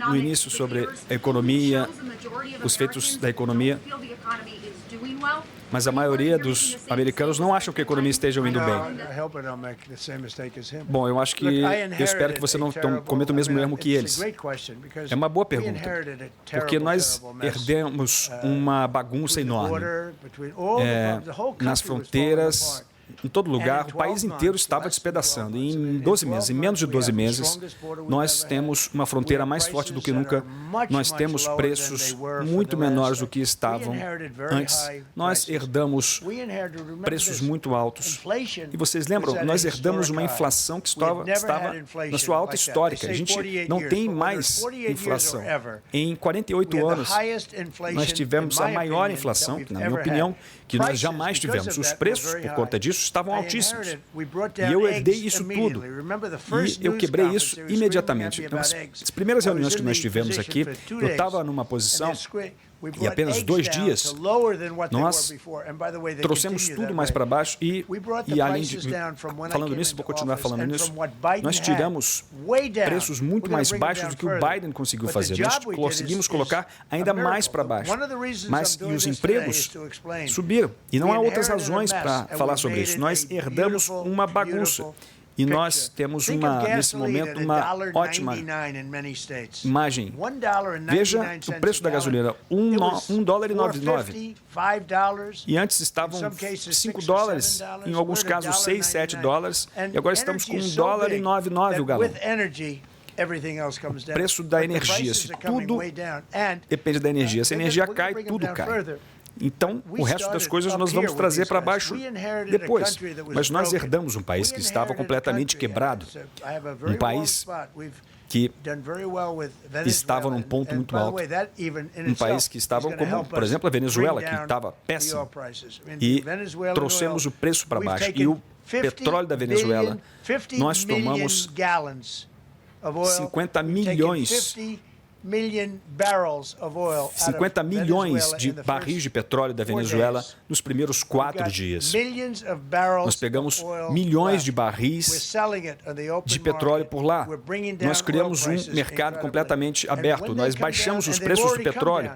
no início sobre a economia, os feitos da economia, mas a maioria dos americanos não acham que a economia esteja indo bem. Bom, eu espero que você não cometa o mesmo erro que eles. É uma boa pergunta, porque nós herdamos uma bagunça enorme nas fronteiras. Em todo lugar, o país inteiro estava despedaçando. E em 12 meses, em menos de 12 meses, nós temos uma fronteira mais forte do que nunca. Nós temos preços muito menores do que estavam antes. Nós herdamos preços muito altos. E vocês lembram? Nós herdamos uma inflação que estava na sua alta histórica. A gente não tem mais inflação. Em 48 anos, nós tivemos a maior inflação, na minha opinião, que nós jamais tivemos. Os preços, por conta disso, estavam altíssimos. E eu herdei isso tudo. E eu quebrei isso imediatamente. Então, as primeiras reuniões que nós tivemos aqui, eu estava numa posição, e apenas 2 dias, nós trouxemos tudo mais para baixo e além de... Falando nisso, vou continuar falando nisso, nós tiramos preços muito mais baixos do que o Biden conseguiu fazer. Nós conseguimos colocar ainda mais para baixo. E os empregos subiram. E não há outras razões para falar sobre isso. Nós herdamos uma bagunça. E nós temos, nesse momento, uma ótima imagem. Veja o preço da gasolina, $1,99. E antes estavam $5, em alguns casos $6, $7, e agora estamos com $1,99 o galão. O preço da energia, se tudo depende da energia. Se a energia cai, tudo cai. Então, o resto das coisas nós vamos trazer para baixo depois. Mas nós herdamos um país que estava completamente quebrado. Um país que estava num ponto muito alto. Um país que estava como, por exemplo, a Venezuela, que estava péssimo. E trouxemos o preço para baixo. E o petróleo da Venezuela, nós tomamos 50 milhões de barris de petróleo da Venezuela nos primeiros 4 dias. Nós pegamos milhões de barris de petróleo por lá. Nós criamos um mercado completamente aberto. Nós baixamos os preços do petróleo.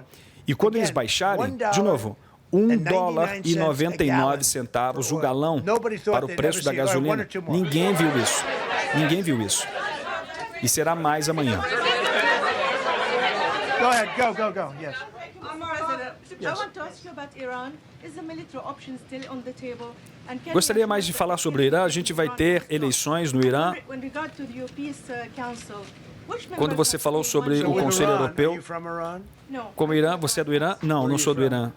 E quando eles baixarem, de novo, $1,99 o galão para o preço da gasolina. Ninguém viu isso. Ninguém viu isso. E será mais amanhã. Go ahead, go. Yes. I want to ask you about Iran. Is the military option still on the table? Gostaria mais de falar sobre o Irã. A gente vai ter eleições no Irã. Quando você falou sobre o Conselho Europeu, como Irã, você é do Irã? Não, não sou do Irã.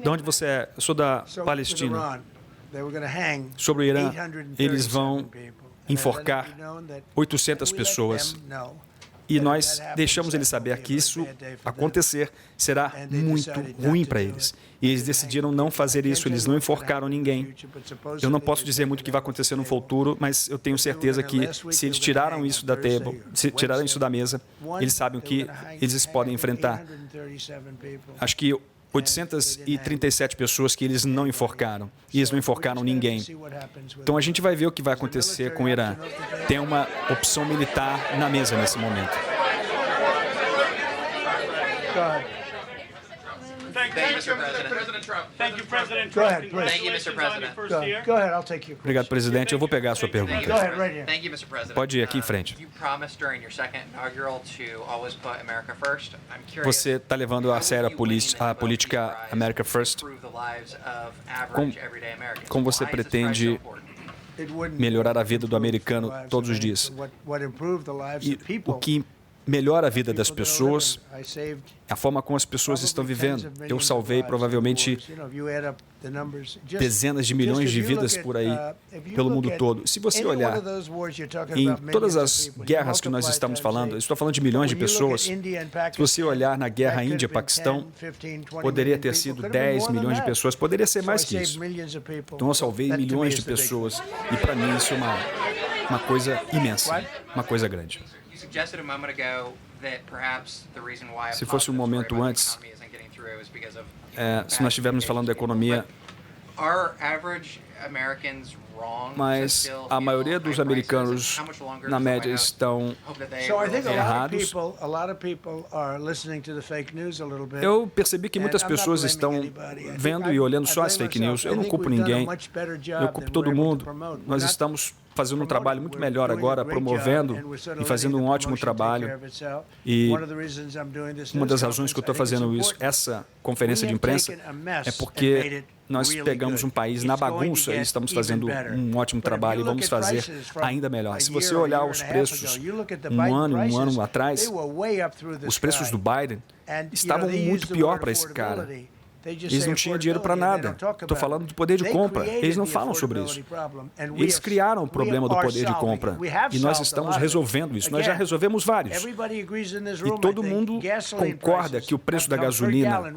De onde você é? Eu sou da Palestina. Sobre o Irã, eles vão enforcar 800 pessoas. E nós deixamos eles saber que isso acontecer será muito ruim para eles. E eles decidiram não fazer isso, eles não enforcaram ninguém. Eu não posso dizer muito o que vai acontecer no futuro, mas eu tenho certeza que se eles tiraram isso da tiraram isso da mesa, eles sabem o que eles podem enfrentar. Acho que 837 pessoas que eles não enforcaram. E eles não enforcaram ninguém. Então a gente vai ver o que vai acontecer com o Irã. Tem uma opção militar na mesa nesse momento. Obrigado, presidente. Eu vou pegar a sua pergunta. Pode ir aqui em frente. Você está levando a sério a política America First? Como você pretende melhorar a vida do americano todos os dias? E o que melhora a vida das pessoas, a forma como as pessoas estão vivendo. Eu salvei provavelmente dezenas de milhões de vidas por aí, pelo mundo todo. Se você olhar em todas as guerras que nós estamos falando, eu estou falando de milhões de pessoas, se você olhar na guerra Índia-Paquistão, poderia ter sido 10 milhões de pessoas, poderia ser mais que isso. Então eu salvei milhões de pessoas e para mim isso é uma coisa imensa, uma coisa grande. Se fosse um momento antes, se nós estivéssemos falando da economia, mas a maioria dos americanos, na média, estão errados. Eu percebi que muitas pessoas estão vendo e olhando só as fake news. Eu não culpo ninguém, eu culpo todo mundo. Nós estamos fazendo um trabalho muito melhor agora, promovendo e fazendo um ótimo trabalho. E uma das razões que eu estou fazendo isso, essa conferência de imprensa, é porque nós pegamos um país na bagunça e estamos fazendo um ótimo trabalho e vamos fazer ainda melhor. Se você olhar os preços um ano atrás, os preços do Biden estavam muito pior para esse cara. Eles não tinham dinheiro para nada. Estou falando do poder de compra. Eles não falam sobre isso. Eles criaram o problema do poder de compra. E nós estamos resolvendo isso. Nós já resolvemos vários. E todo mundo concorda que o preço da gasolina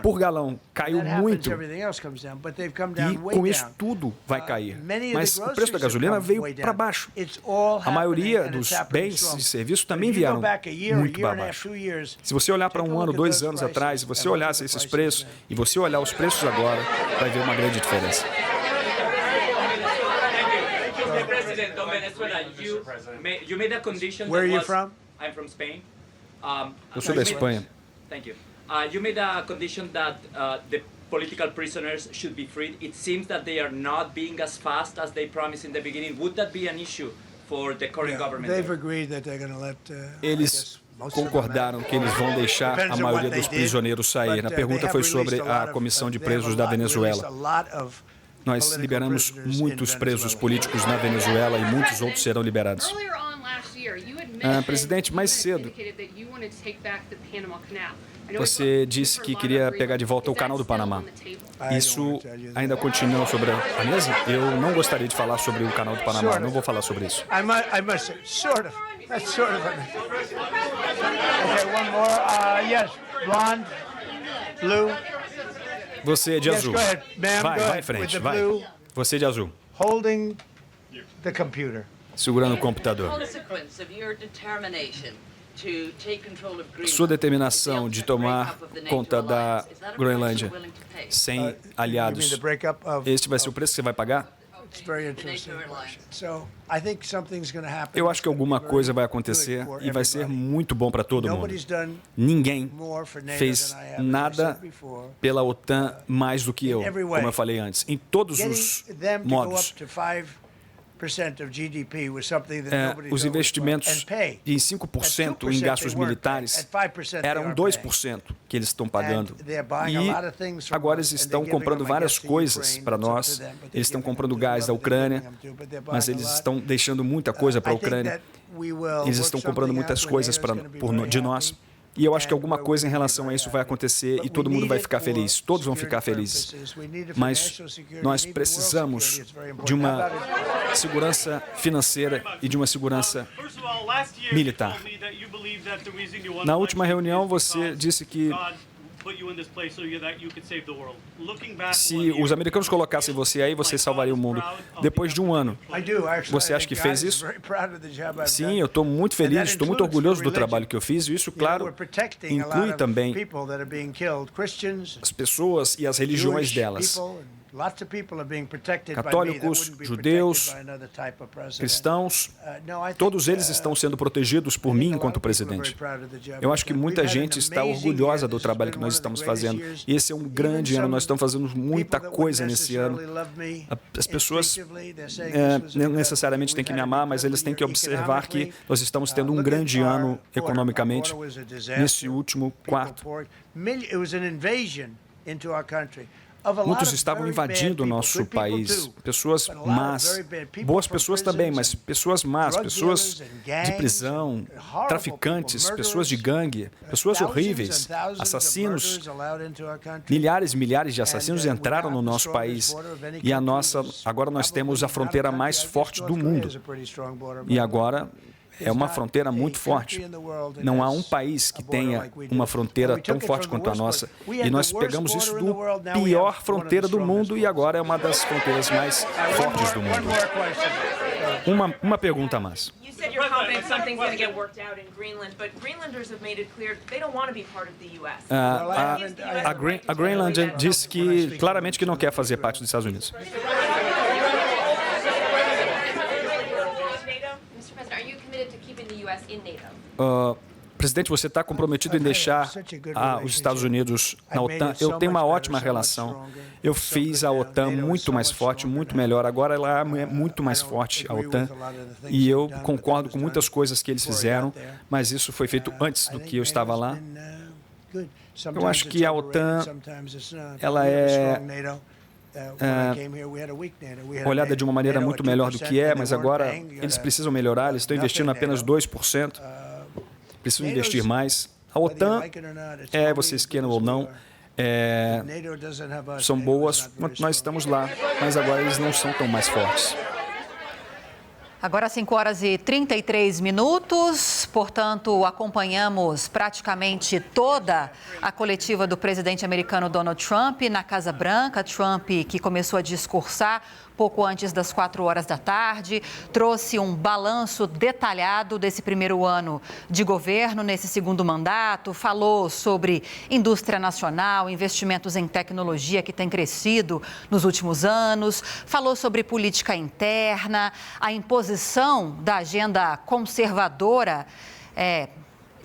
por galão caiu muito. E com isso tudo vai cair. Mas o preço da gasolina veio para baixo. A maioria dos bens e serviços também vieram muito para baixo. Se você olhar para 1 ano, 2 anos atrás, se você olhasse esses preços, e você olhar os preços agora, vai ver uma grande diferença. Where are you from? I'm from Spain. Eu sou da Espanha. Thank you. You made a condition that the political prisoners should be freed. It seems that they are not being as fast as they promised in the beginning. Would that be an issue for the current government? They've agreed that they're going to let. Eles concordaram que eles vão deixar a maioria dos prisioneiros sair. A pergunta foi sobre a comissão de presos da Venezuela. Nós liberamos muitos presos políticos na Venezuela e muitos outros serão liberados. Presidente, mais cedo, você disse que queria pegar de volta o Canal do Panamá. Isso ainda continua sobre a mesa? Eu não gostaria de falar sobre o Canal do Panamá, não vou falar sobre isso. I must say, sort of. That's sort of Okay, one more. Yes, blonde, blue. Você de azul. Go ahead, ma'am. Vai em frente, vai. Você de azul. Holding the computer. Segurando o computador. Sua determinação de tomar conta da Groenlândia sem aliados, este vai ser o preço que você vai pagar? Eu acho que alguma coisa vai acontecer e vai ser muito bom para todo mundo. Ninguém fez nada pela OTAN mais do que eu, como eu falei antes, em todos os modos. Os investimentos em 5% em gastos militares eram 2% que eles estão pagando. E agora eles estão comprando várias coisas para nós. Eles estão comprando gás da Ucrânia, mas eles estão deixando muita coisa para a Ucrânia. Eles estão comprando muitas coisas de nós. E eu acho que alguma coisa em relação a isso vai acontecer e todo mundo vai ficar feliz. Todos vão ficar felizes. Mas nós precisamos de uma segurança financeira e de uma segurança militar. Na última reunião, você disse que se os americanos colocassem você aí, você salvaria o mundo. Depois de um ano, você acha que fez isso? Sim, eu estou muito feliz, estou muito orgulhoso do trabalho que eu fiz. E isso, claro, inclui também as pessoas e as religiões delas. Católicos, judeus, cristãos, todos eles estão sendo protegidos por mim enquanto presidente. Eu acho que muita gente está orgulhosa do trabalho que nós estamos fazendo. E esse é um grande ano, nós estamos fazendo muita coisa nesse ano. As pessoas não necessariamente têm que me amar, mas eles têm que observar que nós estamos tendo um grande ano economicamente nesse último quarto. Muitos estavam invadindo o nosso país, pessoas más, boas pessoas também, mas pessoas más, pessoas de prisão, traficantes, pessoas de gangue, pessoas horríveis, assassinos. Milhares e milhares de assassinos entraram no nosso país e agora nós temos a fronteira mais forte do mundo. E agora é uma fronteira muito forte. Não há um país que tenha uma fronteira tão forte quanto a nossa. E nós pegamos isso do pior fronteira do mundo e agora é uma das fronteiras mais fortes do mundo. Uma pergunta a mais. A Groenlândia disse que claramente que não quer fazer parte dos Estados Unidos. Presidente, você está comprometido em deixar os Estados Unidos na OTAN? Eu tenho uma ótima relação. Eu fiz a OTAN muito mais forte, muito melhor. Agora ela é muito mais forte, a OTAN. E eu concordo com muitas coisas que eles fizeram, mas isso foi feito antes do que eu estava lá. Eu acho que a OTAN, ela é olhada de uma maneira muito melhor do que é, mas agora eles precisam melhorar, eles estão investindo apenas 2%, precisam investir mais. A OTAN, vocês queiram ou não, são boas quando nós estamos lá, mas agora eles não são tão mais fortes. Agora 5h33, portanto, acompanhamos praticamente toda a coletiva do presidente americano Donald Trump na Casa Branca. Trump, que começou a discursar pouco antes das 4 da tarde, trouxe um balanço detalhado desse primeiro ano de governo, nesse segundo mandato, falou sobre indústria nacional, investimentos em tecnologia que tem crescido nos últimos anos, falou sobre política interna, a imposição da agenda conservadora,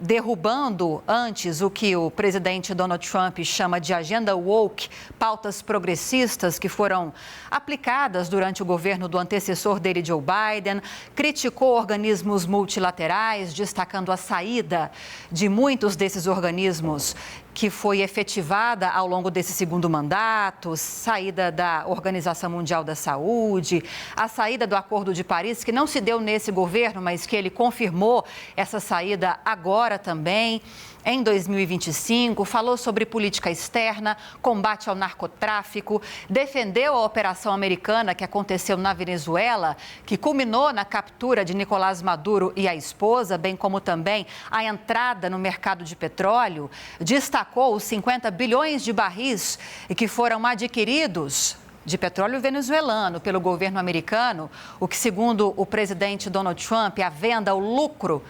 derrubando antes o que o presidente Donald Trump chama de agenda woke, pautas progressistas que foram aplicadas durante o governo do antecessor dele, Joe Biden, criticou organismos multilaterais, destacando a saída de muitos desses organismos que foi efetivada ao longo desse segundo mandato, saída da Organização Mundial da Saúde, a saída do Acordo de Paris, que não se deu nesse governo, mas que ele confirmou essa saída agora também. Em 2025, falou sobre política externa, combate ao narcotráfico, defendeu a operação americana que aconteceu na Venezuela, que culminou na captura de Nicolás Maduro e a esposa, bem como também a entrada no mercado de petróleo. Destacou os 50 bilhões de barris que foram adquiridos de petróleo venezuelano pelo governo americano, o que, segundo o presidente Donald Trump, a venda, o lucro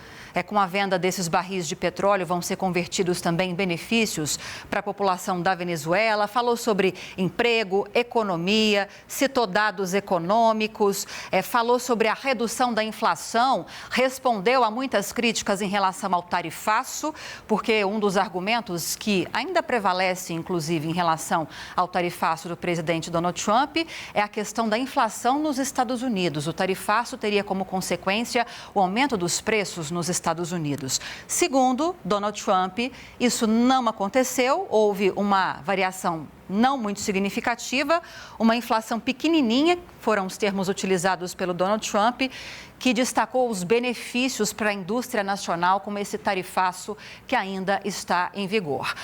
com a venda desses barris de petróleo vão ser convertidos também em benefícios para a população da Venezuela. Falou sobre emprego, economia, citou dados econômicos, falou sobre a redução da inflação, respondeu a muitas críticas em relação ao tarifaço, porque um dos argumentos que ainda prevalece, inclusive, em relação ao tarifaço do presidente Donald Trump é a questão da inflação nos Estados Unidos. O tarifaço teria como consequência o aumento dos preços nos Estados Unidos. Segundo Donald Trump, isso não aconteceu, houve uma variação não muito significativa, uma inflação pequenininha, foram os termos utilizados pelo Donald Trump, que destacou os benefícios para a indústria nacional como esse tarifaço que ainda está em vigor.